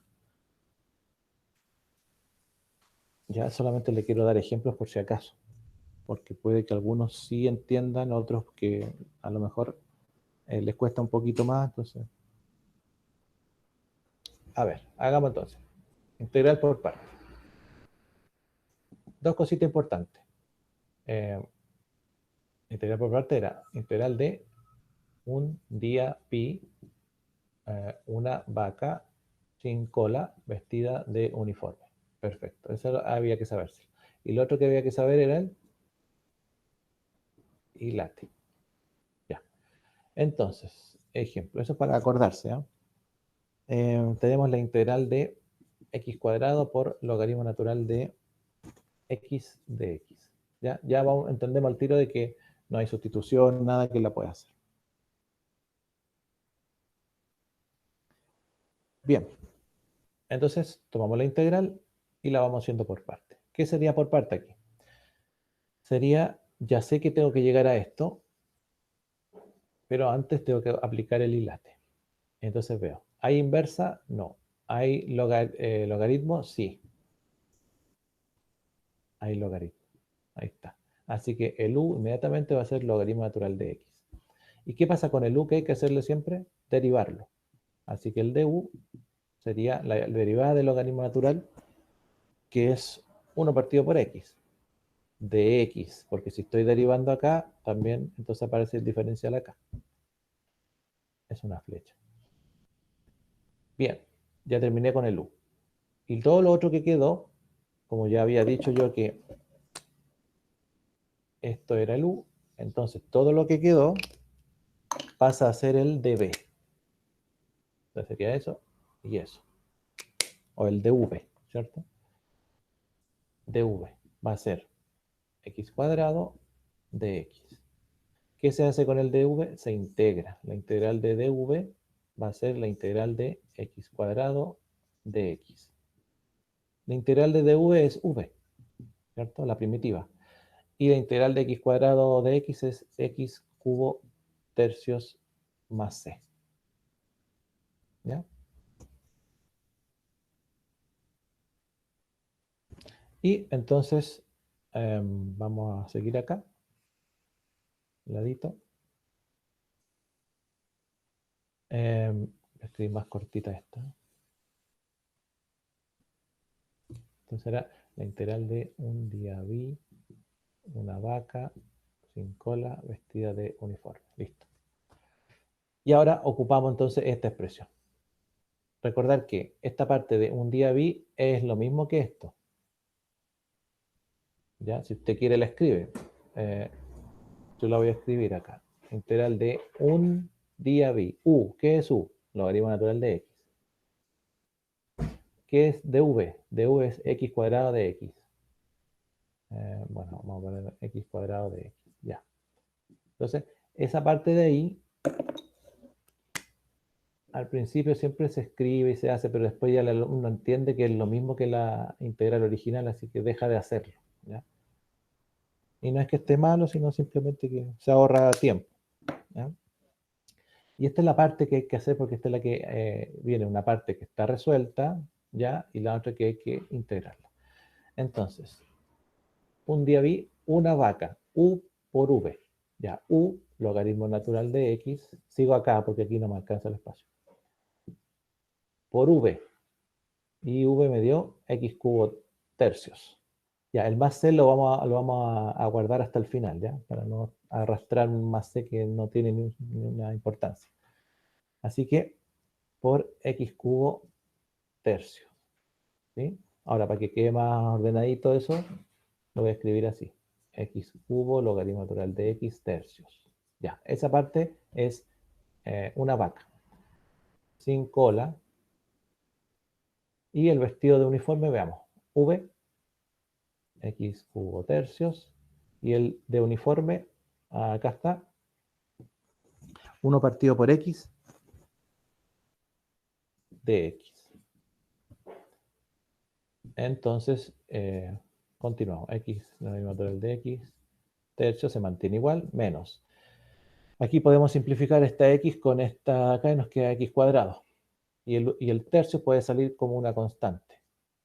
Ya solamente le quiero dar ejemplos por si acaso, porque puede que algunos sí entiendan, otros que a lo mejor les cuesta un poquito más, entonces... A ver, hagamos entonces. Integral por partes. Dos cositas importantes. Integral por parte era integral de un día pi, una vaca sin cola vestida de uniforme. Perfecto, eso había que saberse. Y lo otro que había que saber era el hilate. Ya. Entonces, ejemplo, eso es para acordarse. Tenemos la integral de x cuadrado por logaritmo natural de x de x. Ya entendemos al tiro de que no hay sustitución, nada que la pueda hacer. Bien, entonces tomamos la integral y la vamos haciendo por parte. ¿Qué sería por parte aquí? Sería, ya sé que tengo que llegar a esto, pero antes tengo que aplicar el hilate. Entonces veo, ¿hay inversa? No. ¿Hay logaritmo? Sí. Hay logaritmo. Ahí está. Así que el u inmediatamente va a ser logaritmo natural de x. ¿Y qué pasa con el u? Que hay que hacerle siempre derivarlo. Así que el du sería la derivada del logaritmo natural, que es 1 partido por x, de x, porque si estoy derivando acá, también entonces aparece el diferencial acá. Es una flecha. Bien, ya terminé con el u. Y todo lo otro que quedó, como ya había dicho yo que esto era el u, entonces todo lo que quedó pasa a ser el db. Entonces sería eso y eso. O el dv, ¿cierto? dv va a ser x cuadrado de x. ¿Qué se hace con el dv? Se integra. La integral de dv va a ser la integral de x cuadrado de x. La integral de dv es v, ¿cierto? La primitiva. Y la integral de x cuadrado de x es x cubo tercios más c. ¿Ya? Y entonces vamos a seguir acá, ladito. Escribir más cortita esta. Entonces era la integral de un día vi, una vaca sin cola vestida de uniforme. Listo. Y ahora ocupamos entonces esta expresión. recordar que esta parte de un día vi es lo mismo que esto. ¿Ya? Si usted quiere la escribe. Yo la voy a escribir acá. Integral de un día vi. U, ¿qué es U? Logaritmo natural de X. ¿Qué es dv? dv es x cuadrado de X. Bueno, vamos a poner x cuadrado de X. Ya. Entonces, esa parte de ahí, al principio siempre se escribe y se hace, pero después ya uno entiende que es lo mismo que la integral original, así que deja de hacerlo. ¿Ya? Y no es que esté malo, sino simplemente que se ahorra tiempo. ¿Ya? Y esta es la parte que hay que hacer porque esta es la que viene una parte que está resuelta, ¿ya? Y la otra que hay que integrarla. Entonces, un día vi una vaca, U por V. Ya, U, logaritmo natural de X. Sigo acá porque aquí no me alcanza el espacio. Por V. Y V me dio X cubo tercios. Ya, el más C lo vamos a guardar hasta el final, ¿ya? Para no arrastrar un más C que no tiene ninguna importancia. Así que por X cubo tercios. ¿Sí? Ahora, para que quede más ordenadito eso, lo voy a escribir así. X cubo logaritmo natural de X tercios. Ya, esa parte es una vaca sin cola. Y el vestido de uniforme, veamos. V, X cubo tercios. Y el de uniforme, acá está. 1 partido por X de X. Entonces, continuamos. X, logaritmo natural de X tercio se mantiene igual, menos. Aquí podemos simplificar esta X con esta acá y nos queda X cuadrado. Y el tercio puede salir como una constante.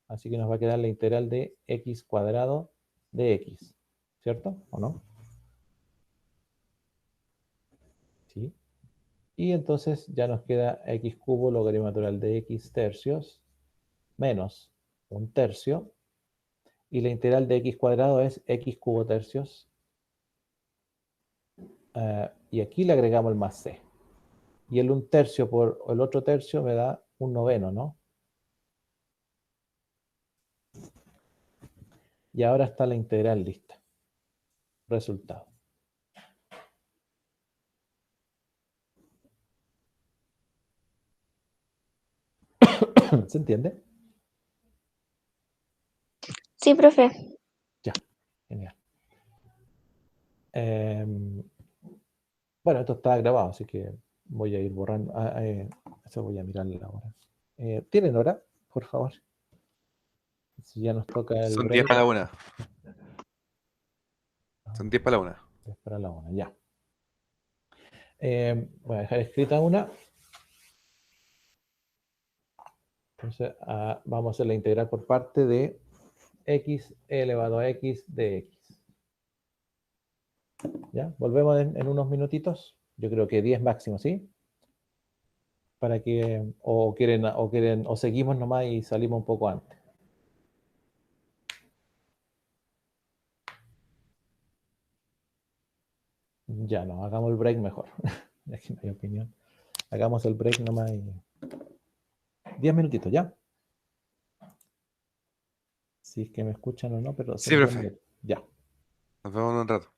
Así que nos va a quedar la integral de X cuadrado de X. ¿Cierto? ¿O no? Sí. Y entonces ya nos queda X cubo logaritmo natural de X tercios menos un tercio. Y la integral de X cuadrado es X cubo tercios. Y aquí le agregamos el más C. Y el un tercio por el otro tercio me da un noveno, ¿no? Y ahora está la integral lista. Resultado. ¿Se entiende? Sí, profe. Ya, genial. Bueno, esto está grabado, así que voy a ir borrando. Eso voy a mirar la hora. ¿Tienen hora, por favor? Si ya nos toca el Son 10 break. para la una. Son 10 para la una. Es para la una, ya. Voy a dejar escrita una. Entonces, vamos a hacer la integral por parte de x elevado a x de x. ¿Ya? Volvemos en unos minutitos. Yo creo que 10 máximo, ¿sí? Para que, o seguimos nomás y salimos un poco antes. Ya no, hagamos el break mejor. Aquí no hay opinión. Hagamos el break nomás y 10 minutitos, ¿ya? Si es que me escuchan o no, pero Sí, son 10 profe. minutos. Ya. Nos vemos en un rato.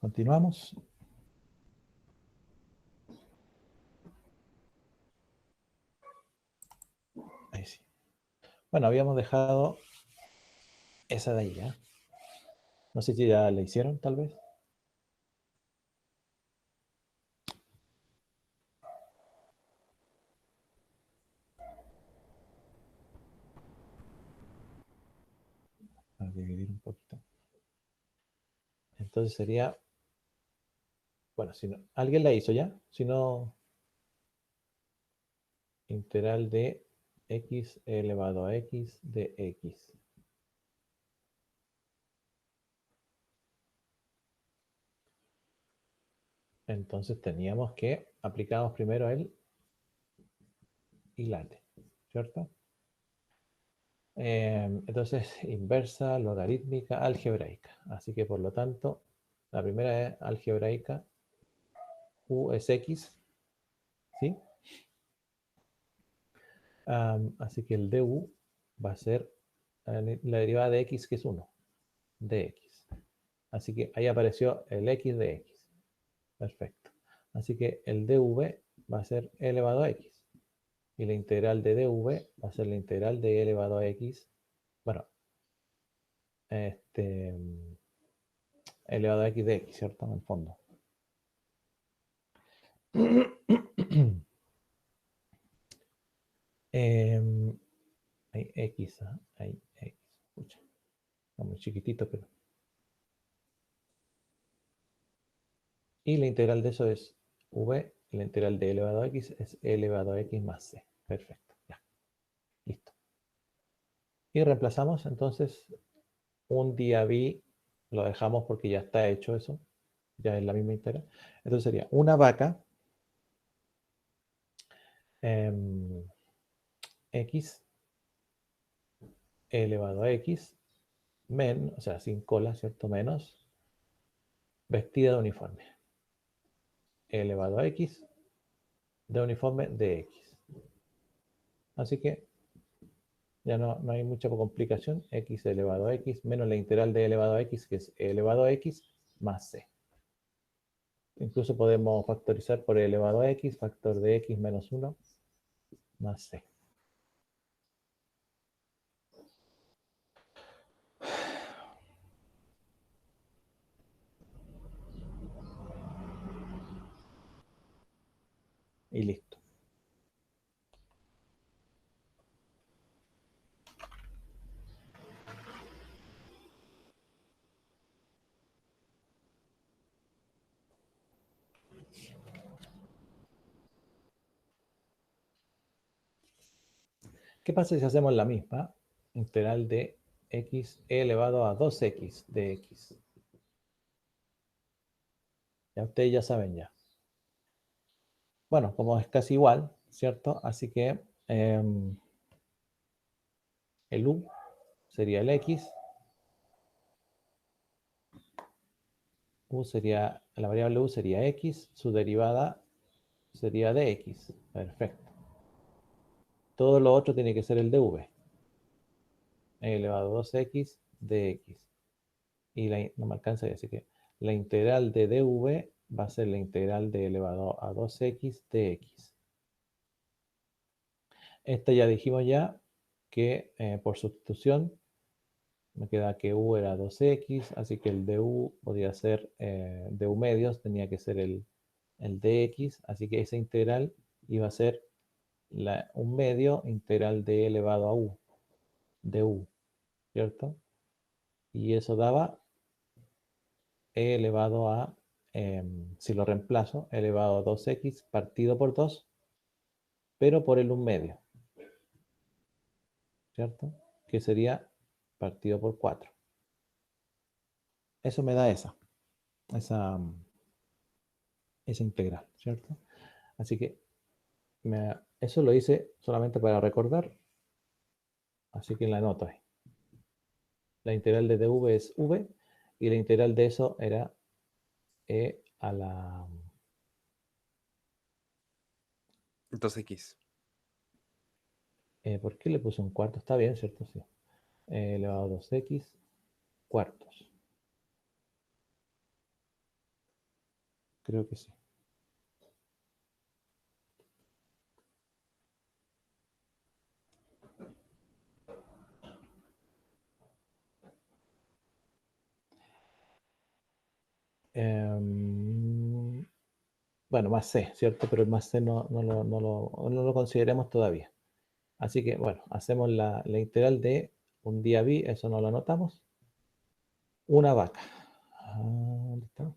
Continuamos. Ahí sí. Bueno, habíamos dejado esa de ahí, ¿ya? No sé si ya la hicieron, tal vez. A dividir un poquito. Entonces sería, bueno, si no, ¿alguien la hizo ya? Si no, integral de x elevado a x de x. Entonces teníamos que aplicamos primero el hilate, ¿cierto? Entonces, inversa, logarítmica, algebraica. Así que por lo tanto, la primera es algebraica, u es x, ¿sí? Así que el du va a ser la derivada de x, que es 1, de x. Así que ahí apareció el x de x. Perfecto. Así que el dv va a ser e elevado a x. Y la integral de dv va a ser la integral de e elevado a x. Bueno, elevado a x de x, ¿cierto? En el fondo. Hay x, hay x. Escucha, está muy chiquitito, pero. Y la integral de eso es v, y la integral de e elevado a x es e elevado a x más c. Perfecto, ya. Listo. Y reemplazamos entonces un día b, lo dejamos porque ya está hecho eso, ya es la misma integral. Entonces sería una vaca x elevado a x, o sea, sin cola, ¿cierto? Menos vestida de uniforme. Elevado a x de uniforme de x. Así que ya no hay mucha complicación. X elevado a x menos la integral de elevado a x, que es elevado a x más c. Incluso podemos factorizar por elevado a x, factor de x menos 1 más c. Y listo. ¿Qué pasa si hacemos la misma? Integral de x elevado a 2x de x. Ya ustedes ya saben ya. Bueno, como es casi igual, ¿cierto? Así que el u sería el x. La variable u sería x, su derivada sería dx. Perfecto. Todo lo otro tiene que ser el dv. E elevado a 2x dx. Y no me alcanza, así que la integral de dv va a ser la integral de elevado a 2x dx. Esta ya dijimos ya que por sustitución me queda que u era 2x, así que el du podía ser du medios, tenía que ser el dx, así que esa integral iba a ser un medio integral de elevado a u, de u, ¿cierto? Y eso daba e elevado a, si lo reemplazo, elevado a 2x partido por 2, pero por el 1 medio, ¿cierto? Que sería partido por 4. Eso me da esa integral, ¿cierto? Así que eso lo hice solamente para recordar, así que la anoto ahí. La integral de dv es v, y la integral de eso era e a la... 2x. ¿Por qué le puse un cuarto? Está bien, ¿cierto? Sí. Elevado a 2x cuartos. Creo que sí. Bueno, más C, ¿cierto? Pero el más C no lo consideremos todavía. Así que, bueno, hacemos la integral de un día B, eso no lo anotamos. Una vaca. ¿Dónde está?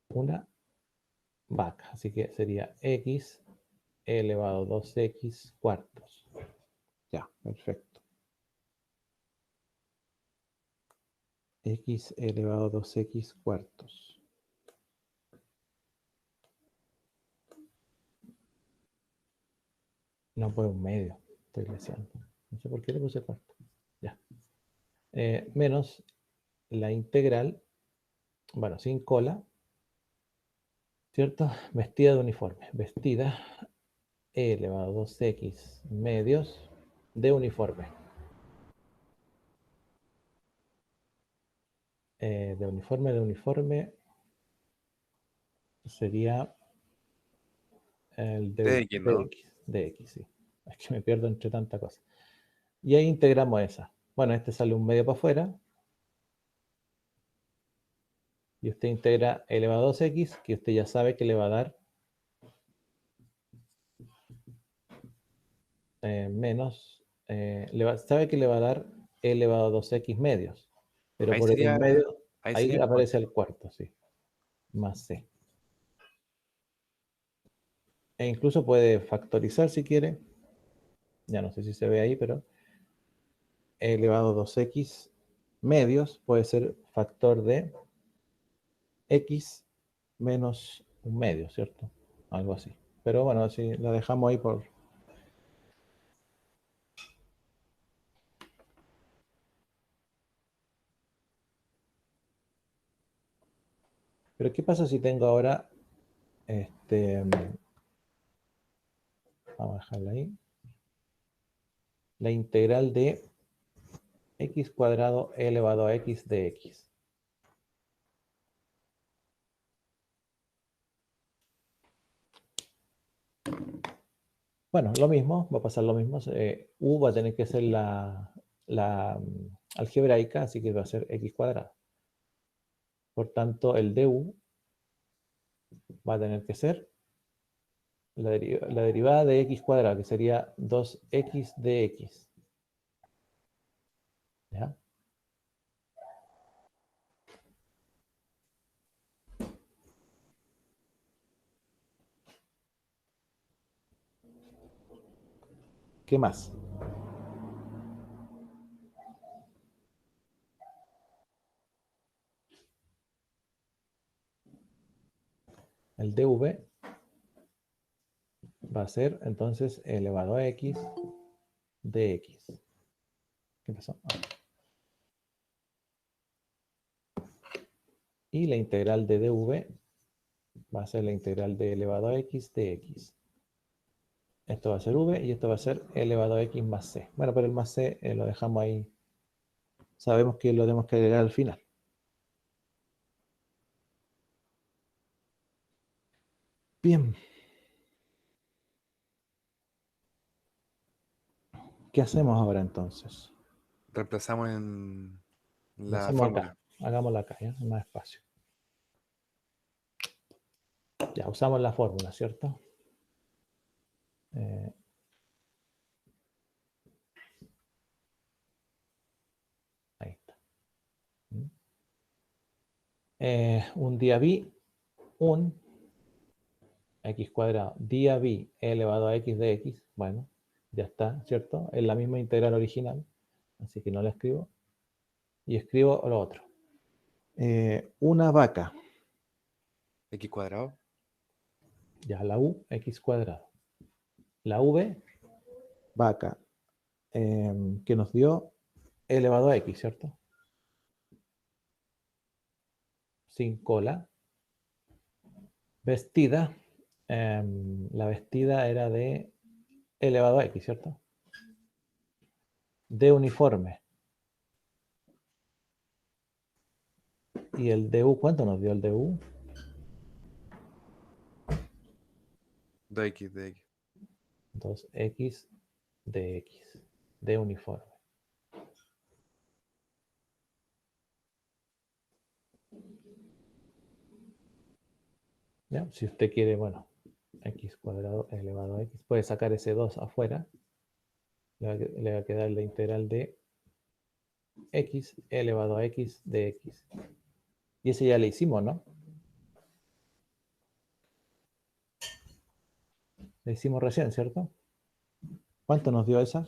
Una vaca. Así que sería x elevado a 2x cuartos. Ya, perfecto. X elevado a 2x cuartos. No, pues un medio. Estoy leseando. No sé por qué le puse cuarto. Ya. Menos la integral, bueno, sin cola, ¿cierto? Vestida de uniforme. Vestida elevado a 2x medios de uniforme. De uniforme sería el De X, ¿no? dx, sí. Es que me pierdo entre tanta cosa. Y ahí integramos esa. Bueno, este sale un medio para afuera. Y usted integra elevado a 2x, que usted ya sabe que le va a dar menos, sabe que le va a dar elevado a 2x medios. Pero Ahí por el sería, medio, ahí ahí sería el aparece cuarto. el cuarto, sí. Más c. E incluso puede factorizar si quiere. Ya no sé si se ve ahí, pero elevado a 2x medios puede ser factor de x menos un medio, ¿cierto? Algo así. Pero bueno, si la dejamos ahí por... Pero ¿qué pasa si tengo ahora vamos a dejarla ahí, la integral de x cuadrado elevado a x de x? Bueno, lo mismo, va a pasar lo mismo. U va a tener que ser la algebraica, así que va a ser x cuadrado. Por tanto, el du va a tener que ser la derivada de x cuadrado, que sería 2x de x. ¿Ya? ¿Qué más? El dv va a ser entonces elevado a x de x. ¿Qué pasó? Y la integral de dv va a ser la integral de elevado a x de x. Esto va a ser v y esto va a ser elevado a x más c. Bueno, pero el más c lo dejamos ahí. Sabemos que lo tenemos que agregar al final. Bien. ¿Qué hacemos ahora entonces? Reemplazamos en Lo la hacemos acá. fórmula. Hagámoslo acá, ¿ya? Más espacio. Ya, usamos la fórmula, ¿cierto? Ahí está. Un día b, un x cuadrado día b elevado a x de x. Bueno, ya está, ¿cierto? Es la misma integral original, así que no la escribo. Y escribo lo otro. Una vaca. X cuadrado. Ya, la u, x cuadrado. La v, vaca, que nos dio elevado a x, ¿cierto? Sin cola. Vestida. La vestida era de elevado a x, ¿cierto? De uniforme. ¿Y el du cuánto nos dio el du? 2x de x. 2x de x, de uniforme. ¿Ya? Si usted quiere, bueno, x cuadrado elevado a x, puede sacar ese 2 afuera, le va a quedar la integral de x elevado a x de x. Y ese ya le hicimos, ¿no? Le hicimos recién, ¿cierto? ¿Cuánto nos dio esa?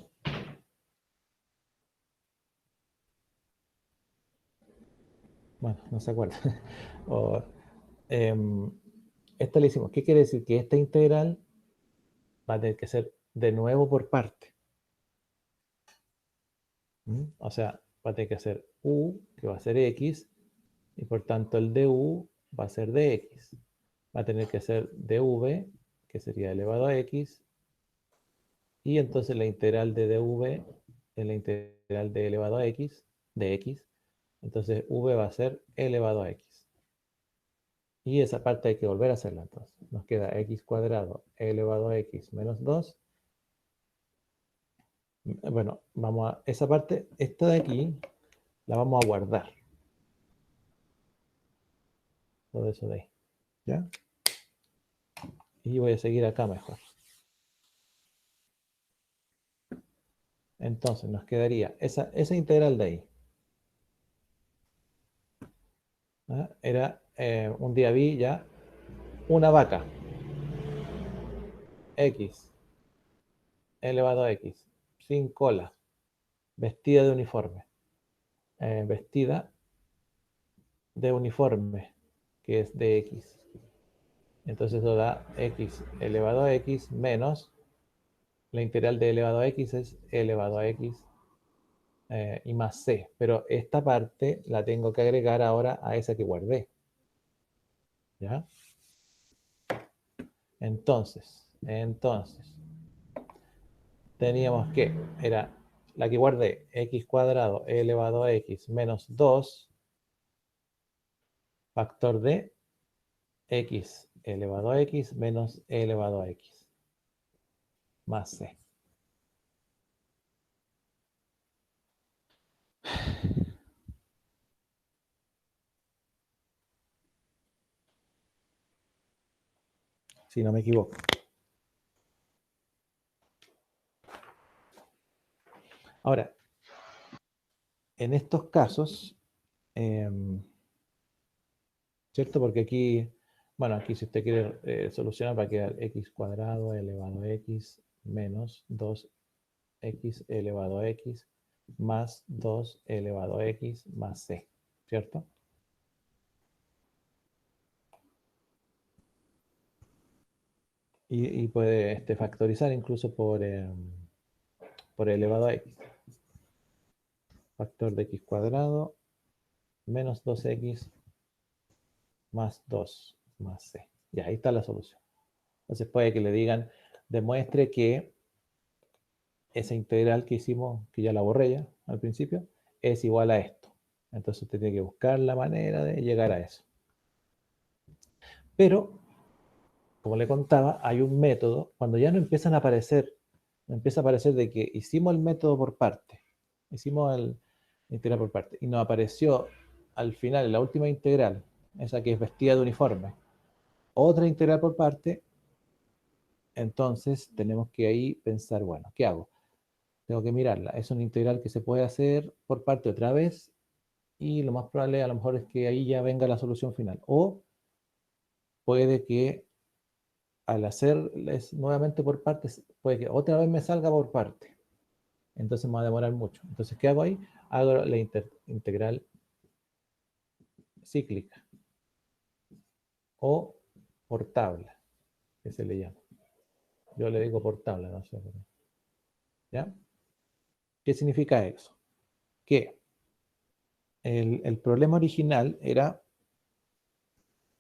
Bueno, no se acuerda. O, esta le hicimos. ¿Qué quiere decir? Que esta integral va a tener que ser de nuevo por parte. O sea, va a tener que ser u, que va a ser x, y por tanto el du va a ser dx. Va a tener que ser dv, que sería elevado a x, y entonces la integral de dv es la integral de elevado a x, de x. Entonces v va a ser elevado a x. Y esa parte hay que volver a hacerla entonces. Nos queda x cuadrado elevado a x menos 2. Bueno, vamos a esa parte, esta de aquí, la vamos a guardar. Todo eso de ahí. ¿Ya? Y voy a seguir acá mejor. Entonces nos quedaría esa integral de ahí. ¿Ah? Era, un día vi ya una vaca. X elevado a x, sin cola, vestida de uniforme. Vestida de uniforme, que es de x. Entonces eso da x elevado a x menos la integral de elevado a x es elevado a x y más c. Pero esta parte la tengo que agregar ahora a esa que guardé. ¿Ya? Entonces, teníamos que, era la que guardé, x cuadrado elevado a x menos 2, factor de x elevado a x menos elevado a x, más c. Si no me equivoco. Ahora, en estos casos, ¿cierto? Porque aquí, bueno, aquí si usted quiere solucionar va a quedar x cuadrado elevado a x menos 2x elevado a x más 2 elevado a x más c, ¿cierto? Y puede factorizar incluso por elevado a x. Factor de x cuadrado menos 2x más 2 más c. Ya, ahí está la solución. Entonces puede que le digan, demuestre que esa integral que hicimos, que ya la borré ya al principio, es igual a esto. Entonces usted tiene que buscar la manera de llegar a eso. Pero, como le contaba, hay un método, cuando ya no empiezan a aparecer, empieza a aparecer de que hicimos el método por parte, hicimos el integral por parte, y nos apareció al final, en la última integral, esa que es vestida de uniforme, otra integral por parte, entonces tenemos que ahí pensar, bueno, ¿qué hago? Tengo que mirarla. Es una integral que se puede hacer por parte otra vez y lo más probable a lo mejor es que ahí ya venga la solución final. O puede que al hacerles nuevamente por partes, puede que otra vez me salga por parte. Entonces me va a demorar mucho. Entonces, ¿qué hago ahí? Hago la integral cíclica o por tabla, que se le llama. Yo le digo por tabla, no sé. ¿Ya? ¿Qué significa eso? Que el problema original era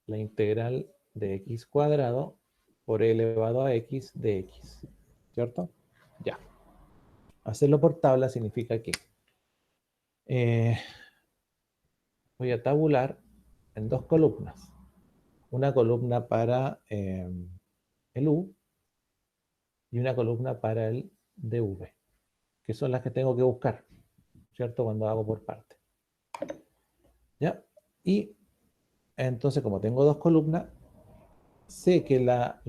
la integral de x cuadrado por elevado a x de x, ¿cierto? Ya. Hacerlo por tabla significa que voy a tabular en dos columnas. Una columna para el u y una columna para el dv, que son las que tengo que buscar, ¿cierto? Cuando hago por parte. ¿Ya? Y entonces, como tengo dos columnas, sé que la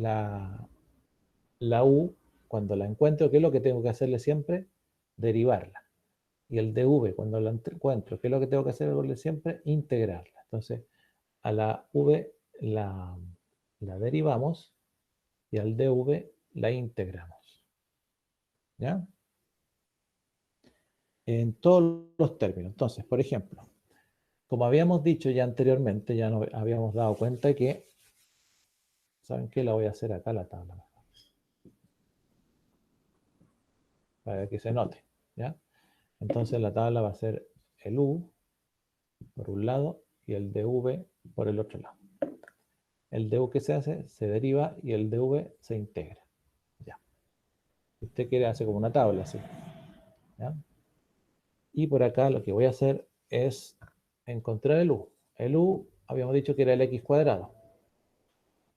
u, cuando la encuentro, ¿qué es lo que tengo que hacerle siempre? Derivarla. Y el dv, cuando la encuentro, ¿qué es lo que tengo que hacerle siempre? Integrarla. Entonces, a la v la derivamos y al dv la integramos. ¿Ya? En todos los términos. Entonces, por ejemplo, como habíamos dicho ya anteriormente, ya nos habíamos dado cuenta que, ¿saben qué? La voy a hacer acá la tabla, para que se note, ¿ya? Entonces la tabla va a ser el u por un lado y el dv por el otro lado. El du que se hace, se deriva y el dv se integra. Ya. Si usted quiere, hace como una tabla así. ¿Ya? Y por acá lo que voy a hacer es encontrar el u. El u habíamos dicho que era el x cuadrado.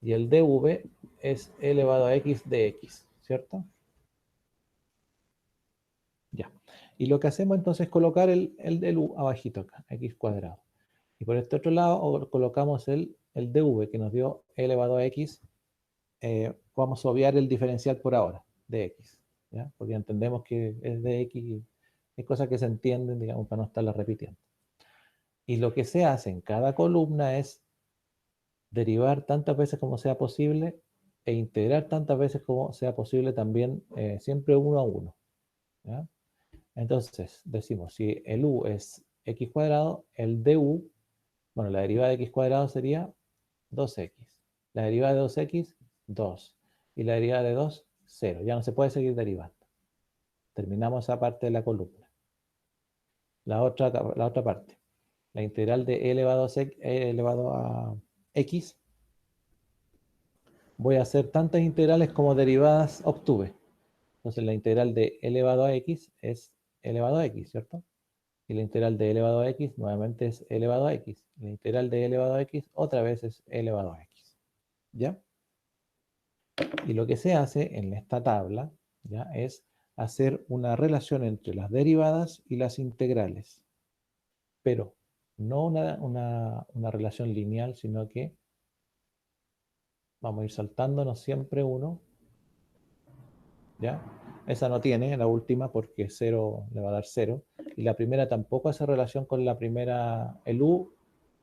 Y el dv es e elevado a x de x, ¿cierto? Ya. Y lo que hacemos entonces es colocar el del u abajito acá, x cuadrado. Y por este otro lado colocamos el dv que nos dio e elevado a x. Vamos a obviar el diferencial por ahora, de x, ¿ya? Porque entendemos que es de x y hay cosas que se entienden, digamos, para no estarlas repitiendo. Y lo que se hace en cada columna es derivar tantas veces como sea posible e integrar tantas veces como sea posible también, siempre uno a uno, ¿ya? Entonces, decimos, si el u es x cuadrado, el du, bueno, la derivada de x cuadrado sería 2x. La derivada de 2x, 2. Y la derivada de 2, 0. Ya no se puede seguir derivando. Terminamos esa parte de la columna. La otra parte. La integral de e elevado a x. Voy a hacer tantas integrales como derivadas obtuve. Entonces la integral de e elevado a x es e elevado a x, ¿cierto? Y la integral de e elevado a x nuevamente es e elevado a x. La integral de e elevado a x otra vez es e elevado a x. ¿Ya? Y lo que se hace en esta tabla, ¿ya? Es hacer una relación entre las derivadas y las integrales. Pero no una relación lineal, sino que vamos a ir saltándonos siempre uno. ¿Ya? Esa no tiene, la última, porque 0 le va a dar 0. Y la primera tampoco hace relación con la primera, el u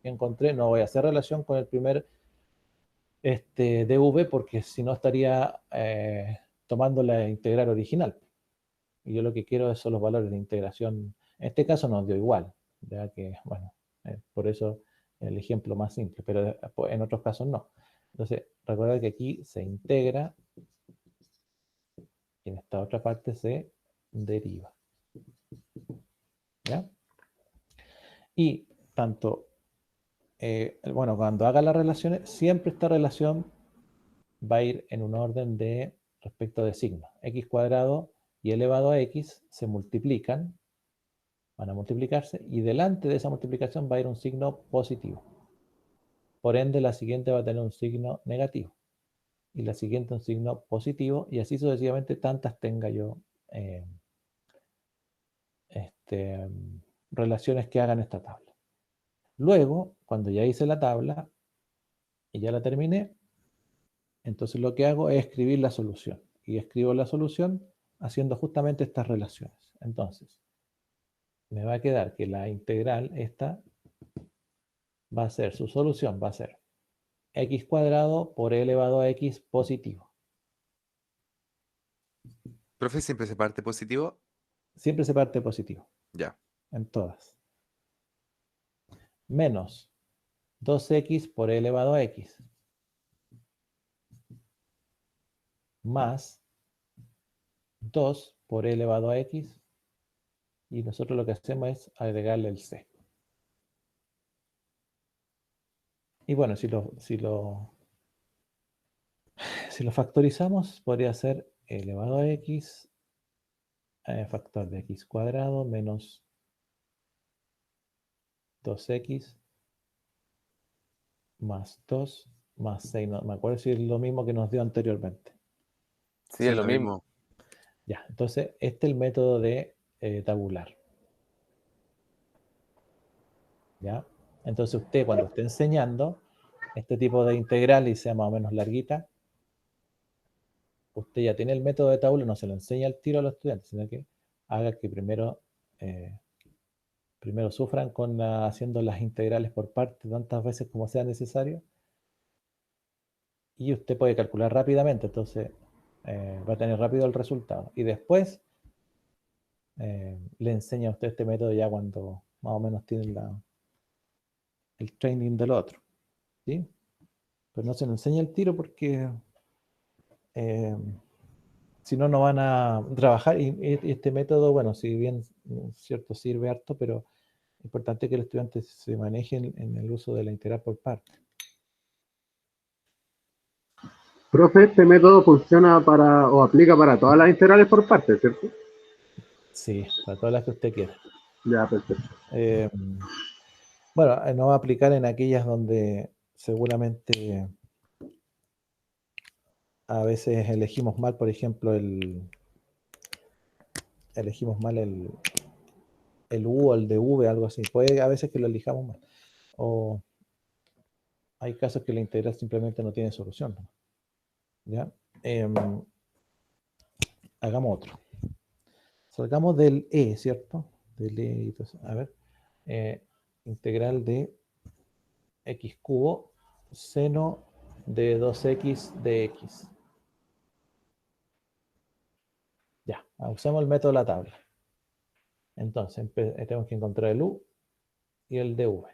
que encontré. No voy a hacer relación con el primer dv, porque si no estaría tomando la integral original. Y yo lo que quiero son los valores de integración. En este caso nos dio igual, ya que, bueno, por eso el ejemplo más simple, pero en otros casos no. Entonces, recuerda que aquí se integra y en esta otra parte se deriva. ¿Ya? Y tanto, bueno, cuando haga las relaciones, siempre esta relación va a ir en un orden de respecto de signo. X cuadrado y elevado a x se multiplican, van a multiplicarse, y delante de esa multiplicación va a ir un signo positivo. Por ende, la siguiente va a tener un signo negativo, y la siguiente un signo positivo, y así sucesivamente tantas tenga yo relaciones que hagan esta tabla. Luego, cuando ya hice la tabla y ya la terminé, entonces lo que hago es escribir la solución. Y escribo la solución haciendo justamente estas relaciones. Entonces, me va a quedar que la integral esta va a ser, su solución va a ser x cuadrado por e elevado a x positivo. Profe, siempre se parte positivo. Siempre se parte positivo, Ya. en todas. Menos 2x por e elevado a x. Más 2 por e elevado a x. Y nosotros lo que hacemos es agregarle el c. Y bueno, si lo factorizamos, podría ser e elevado a x, factor de x cuadrado, menos 2x, más 2, más 6. No me acuerdo si es lo mismo que nos dio anteriormente. Sí, es lo mismo. Ya, entonces este es el método de tabular. ¿Ya? Entonces usted cuando esté enseñando este tipo de integral y sea más o menos larguita, usted ya tiene el método de tabular, no se lo enseña al tiro a los estudiantes, sino que haga que primero sufran con haciendo las integrales por partes tantas veces como sea necesario, y usted puede calcular rápidamente, entonces va a tener rápido el resultado. Y después le enseña a usted este método ya cuando más o menos tiene el training del otro, ¿sí? Pero no se lo enseña el tiro porque si no, no van a trabajar. Y este método, bueno, si bien cierto sirve harto, pero es importante que el estudiante se maneje en el uso de la integral por partes. Profe, este método funciona para, o aplica para todas las integrales por partes, ¿cierto? Sí, para todas las que usted quiera. Ya, perfecto. Bueno, no va a aplicar en aquellas donde seguramente a veces elegimos mal, por ejemplo, elegimos mal el U o el DV, algo así. Puede a veces que lo elijamos mal. O hay casos que la integral simplemente no tiene solución, ¿no? ¿Ya? Hagamos otro. Salgamos del E, ¿cierto? Del E y todo eso. A ver. Integral de x cubo seno de 2x de x. Ya, usemos el método de la tabla. Entonces, tenemos que encontrar el u y el dv.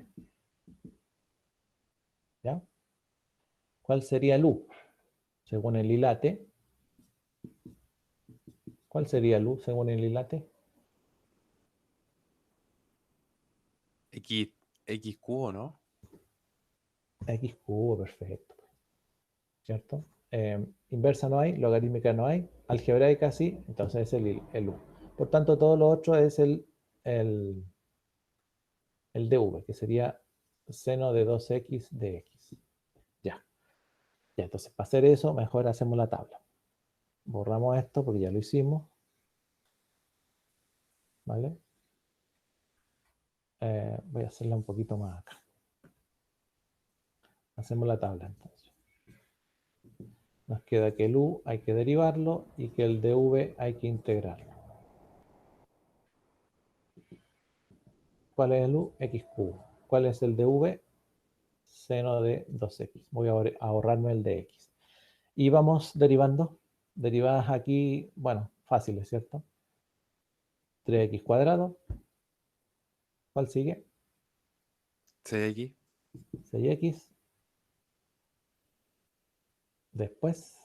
¿Ya? ¿Cuál sería el u? Según el hilate. ¿Cuál sería el u según el hilate? X cubo, ¿no? X cubo, perfecto. ¿Cierto? Inversa no hay, logarítmica no hay, algebraica sí, entonces es el u. Por tanto, todo lo otro es el dv, que sería seno de 2x de x. Ya. Ya, entonces para hacer eso, mejor hacemos la tabla. Borramos esto porque ya lo hicimos. ¿Vale? Voy a hacerla un poquito más acá. Hacemos la tabla entonces. Nos queda que el u hay que derivarlo y que el dv hay que integrarlo. ¿Cuál es el u? X cubo. ¿Cuál es el dv? Seno de 2x. Voy a ahorrarme el de x. Y vamos derivando. Derivadas aquí, bueno, fáciles, ¿cierto? 3x cuadrado. ¿Cuál sigue? 6x. 6x. Después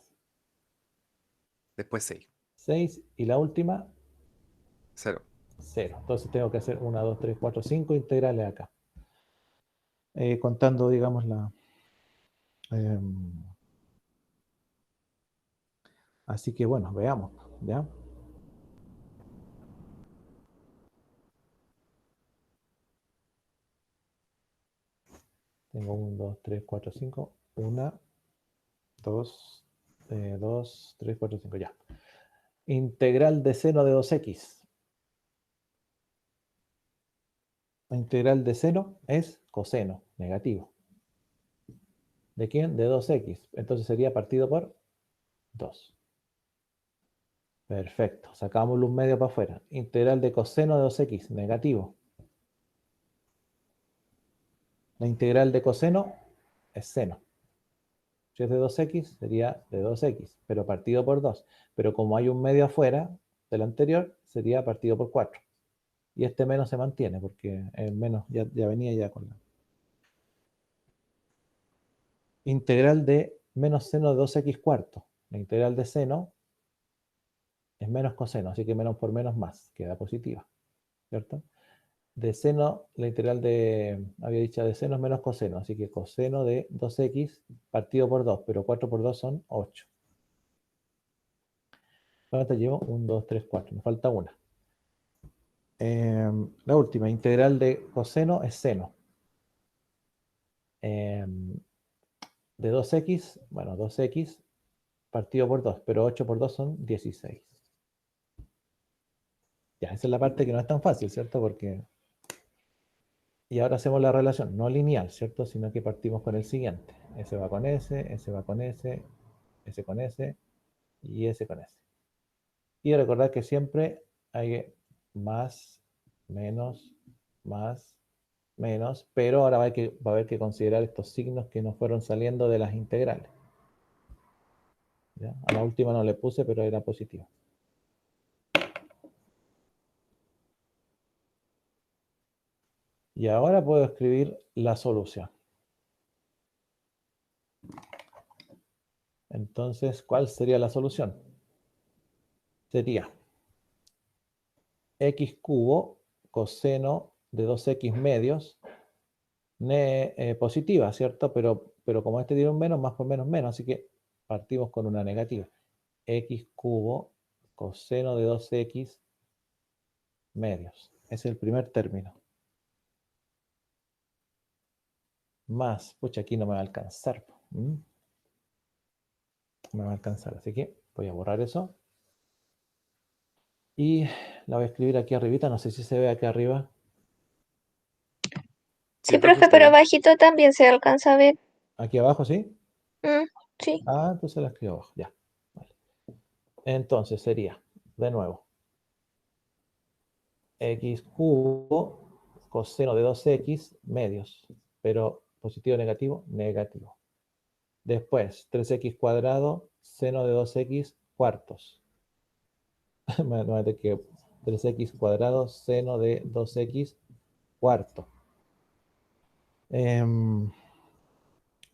Después 6. 6 y la última 0. 0. Entonces tengo que hacer 1, 2, 3, 4, 5 integrales acá. Contando, digamos, así que bueno, veamos, ¿ya? Tengo 1, 2, 3, 4, 5. 1, 2, 2, 3, 4, 5, ya. Integral de seno de 2x. La integral de seno es coseno, negativo. ¿De quién? De 2x. Entonces sería partido por 2. Perfecto. Sacamos luz medio para afuera. Integral de coseno de 2x, negativo. La integral de coseno es seno. Si es de 2x, sería de 2x, pero partido por 2. Pero como hay un medio afuera del anterior, sería partido por 4. Y este menos se mantiene, porque el menos ya venía ya con la... Integral de menos seno de 2x cuarto. La integral de seno es menos coseno, así que menos por menos más, queda positiva, ¿cierto? De seno, la integral había dicho de seno es menos coseno, así que coseno de 2x partido por 2, pero 4 por 2 son 8. ¿Cuánto llevo? 1, 2, 3, 4, me falta una. La última, integral de coseno es seno. De 2x, bueno, 2x partido por 2, pero 8 por 2 son 16. Ya, esa es la parte que no es tan fácil, ¿cierto? Porque... Y ahora hacemos la relación, no lineal, ¿cierto? Sino que partimos con el siguiente. Ese va con ese va con ese con ese y ese con ese. Y recordar que siempre hay más, menos, más, menos, pero ahora va a haber que considerar estos signos que nos fueron saliendo de las integrales. ¿Ya? A la última no le puse, pero era positivo. Y ahora puedo escribir la solución. Entonces, ¿cuál sería la solución? Sería x cubo coseno de 2x medios positiva, ¿cierto? Pero como este tiene un menos, más por menos, menos, así que partimos con una negativa. X cubo coseno de 2x medios. Ese es el primer término. Más, pucha, aquí no me va a alcanzar. No me va a alcanzar, así que voy a borrar eso. Y la voy a escribir aquí arribita, no sé si se ve aquí arriba. Sí, profe, pero abajito también se alcanza a ver. Aquí abajo, ¿sí? Sí. Ah, entonces la escribo abajo, ya. Vale. Entonces sería, de nuevo, x cubo coseno de 2x medios, pero positivo, negativo, negativo. Después, 3x cuadrado, seno de 2x cuartos. que 3x cuadrado, seno de 2x cuarto.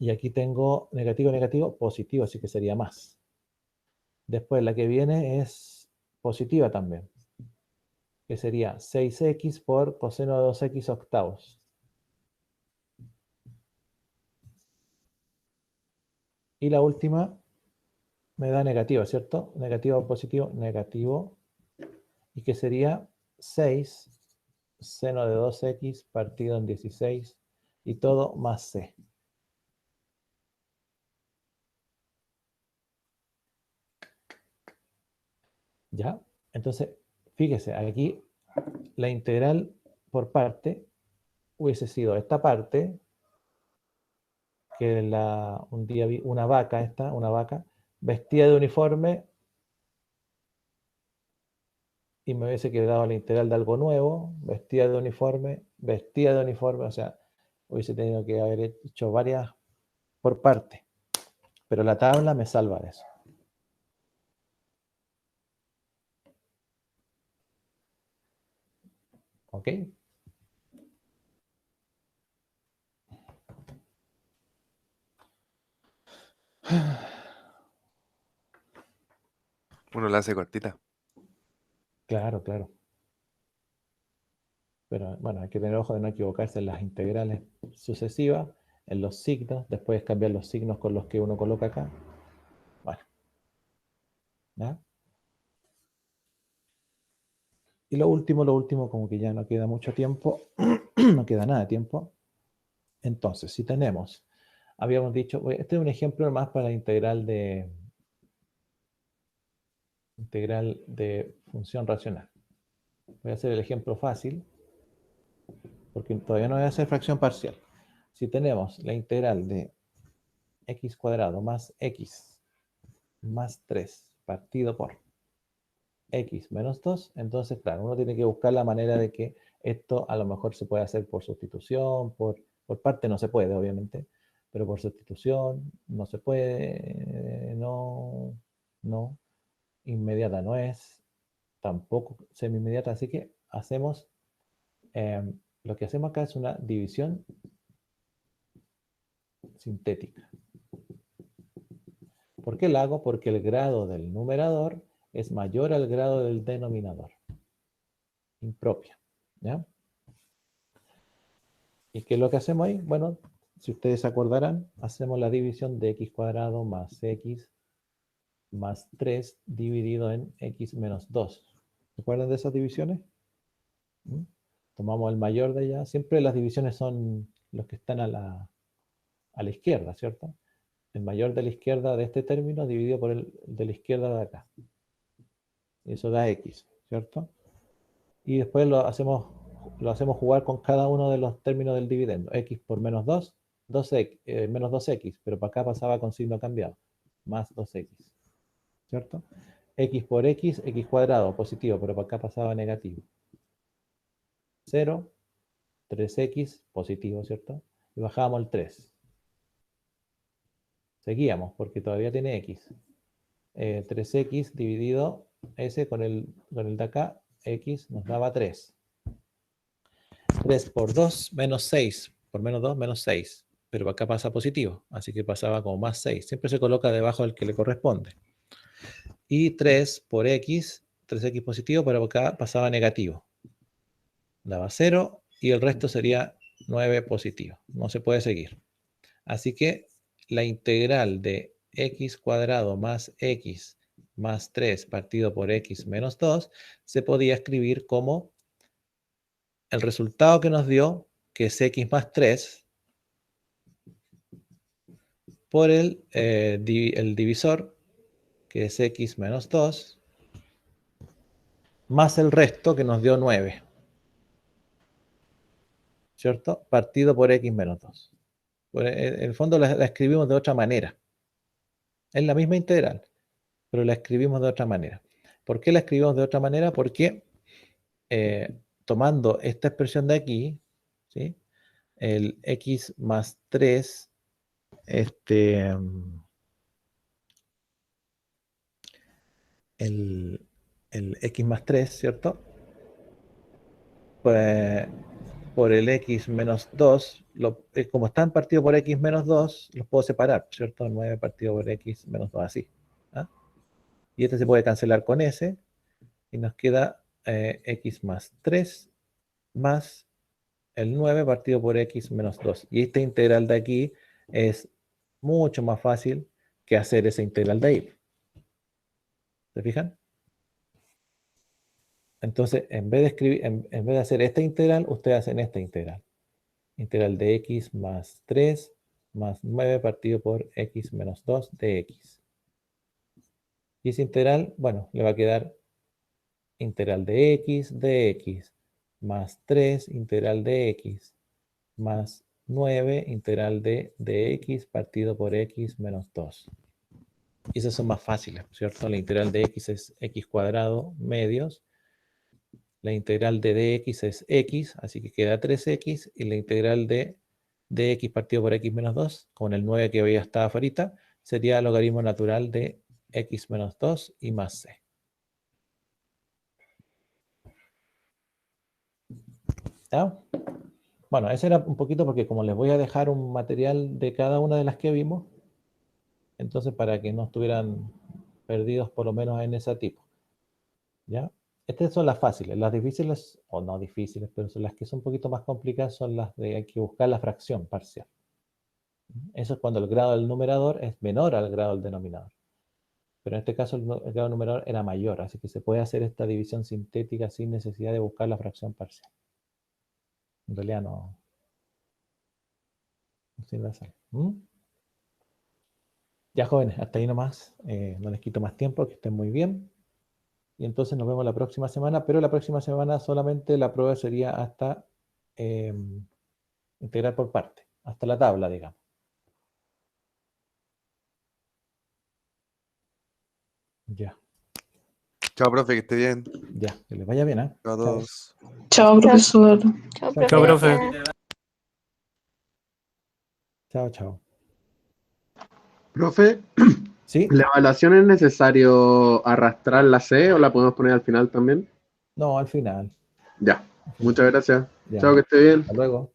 Y aquí tengo negativo, negativo, positivo, así que sería más. Después la que viene es positiva también, que sería 6x por coseno de 2x octavos. Y la última me da negativo, ¿cierto? Negativo, positivo, negativo. Y que sería 6 seno de 2x partido en 16 y todo más c. ¿Ya? Entonces, fíjese, aquí la integral por parte hubiese sido esta parte, que un día vi una vaca, una vaca, vestida de uniforme y me hubiese quedado la integral de algo nuevo, vestida de uniforme, o sea, hubiese tenido que haber hecho varias por parte, pero la tabla me salva de eso. ¿Ok? Uno la hace cortita. Claro, claro. Pero bueno, hay que tener ojo de no equivocarse en las integrales sucesivas, en los signos, después cambiar los signos con los que uno coloca acá. Bueno. ¿Ya? Y lo último, como que ya no queda mucho tiempo, no queda nada de tiempo. Entonces, si tenemos, habíamos dicho, este es un ejemplo más para la integral de función racional. Voy a hacer el ejemplo fácil, porque todavía no voy a hacer fracción parcial. Si tenemos la integral de x cuadrado más x más 3 partido por x menos 2, entonces, claro, uno tiene que buscar la manera de que esto a lo mejor se puede hacer por sustitución, por parte no se puede, obviamente, pero por sustitución no se puede, no, inmediata no es, tampoco semi-inmediata, así que hacemos, lo que hacemos acá es una división sintética. ¿Por qué la hago? Porque el grado del numerador es mayor al grado del denominador. Impropia. ¿Ya? ¿Y qué es lo que hacemos ahí? Bueno, si ustedes se acordarán, hacemos la división de x cuadrado más x más 3 dividido en x menos 2. ¿Se acuerdan de esas divisiones? ¿Mm? Tomamos el mayor de allá. Siempre las divisiones son los que están a la izquierda, ¿cierto? el mayor de la izquierda de este término dividido por el de la izquierda de acá. Eso da x, ¿cierto? Y después lo hacemos jugar con cada uno de los términos del dividendo. X por menos 2, menos 2x, pero para acá pasaba con signo cambiado, más 2x, ¿cierto? X por x, x cuadrado, positivo, pero para acá pasaba negativo. 0, 3x, positivo, ¿cierto? Y bajábamos el 3. Seguíamos, porque todavía tiene x. 3x dividido ese con el de acá, x nos daba 3. 3 por 2, menos 6. Por menos 2, menos 6. Pero acá pasa positivo, así que pasaba como más 6. Siempre se coloca debajo del que le corresponde. Y 3 por x, 3x positivo, pero acá pasaba negativo. Daba 0 y el resto sería 9 positivo. No se puede seguir. Así que la integral de x cuadrado más x más 3 partido por x menos 2 se podía escribir como el resultado que nos dio, que es x más 3, por el divisor, que es x menos 2, más el resto, que nos dio 9. ¿Cierto? Partido por x menos 2. En el fondo la escribimos de otra manera. Es la misma integral, pero la escribimos de otra manera. ¿Por qué la escribimos de otra manera? Porque tomando esta expresión de aquí, ¿sí? El x más 3, el x más 3, ¿cierto? Pues por el x menos 2, como están partidos por x menos 2, los puedo separar, ¿cierto? 9 partido por x menos 2, así. ¿Ah? Y este se puede cancelar con ese, y nos queda x más 3 más el 9 partido por x menos 2. Y esta integral de aquí es mucho más fácil que hacer esa integral de ahí. ¿Se fijan? Entonces, en vez de hacer esta integral, ustedes hacen esta integral. Integral de x más 3 más 9 partido por x menos 2 de x. Y esa integral, bueno, le va a quedar integral de x más 3 integral de x más 9 integral de x partido por x menos 2. Y esas son más fáciles, ¿cierto? La integral de x es x cuadrado medios. La integral de dx es x, así que queda 3x. Y la integral de dx partido por x menos 2, con el 9 que había estado afuera, sería el logaritmo natural de x menos 2 y más c. ¿Ya? Bueno, ese era un poquito porque como les voy a dejar un material de cada una de las que vimos, entonces para que no estuvieran perdidos por lo menos en ese tipo. ¿Ya? Estas son las fáciles. Las difíciles, o no difíciles, pero son las que son un poquito más complicadas, son las de hay que buscar la fracción parcial. Eso es cuando el grado del numerador es menor al grado del denominador. Pero en este caso el grado del numerador era mayor, así que se puede hacer esta división sintética sin necesidad de buscar la fracción parcial. En realidad no sin la sal. Ya, jóvenes, hasta ahí nomás. No les quito más tiempo, que estén muy bien. Y entonces nos vemos la próxima semana, pero la próxima semana solamente la prueba sería hasta integrar por parte, hasta la tabla, digamos. Ya. Chao, profe, que esté bien. Ya, que les vaya bien, ¿eh? Chao a todos. Chao, profesor. Chao, Chao, profe. Chao, chao. Profe, ¿Sí? ¿la evaluación es necesario arrastrar la C o la podemos poner al final también? No, al final. Ya, muchas gracias. Ya. Chao, que esté bien. Hasta luego.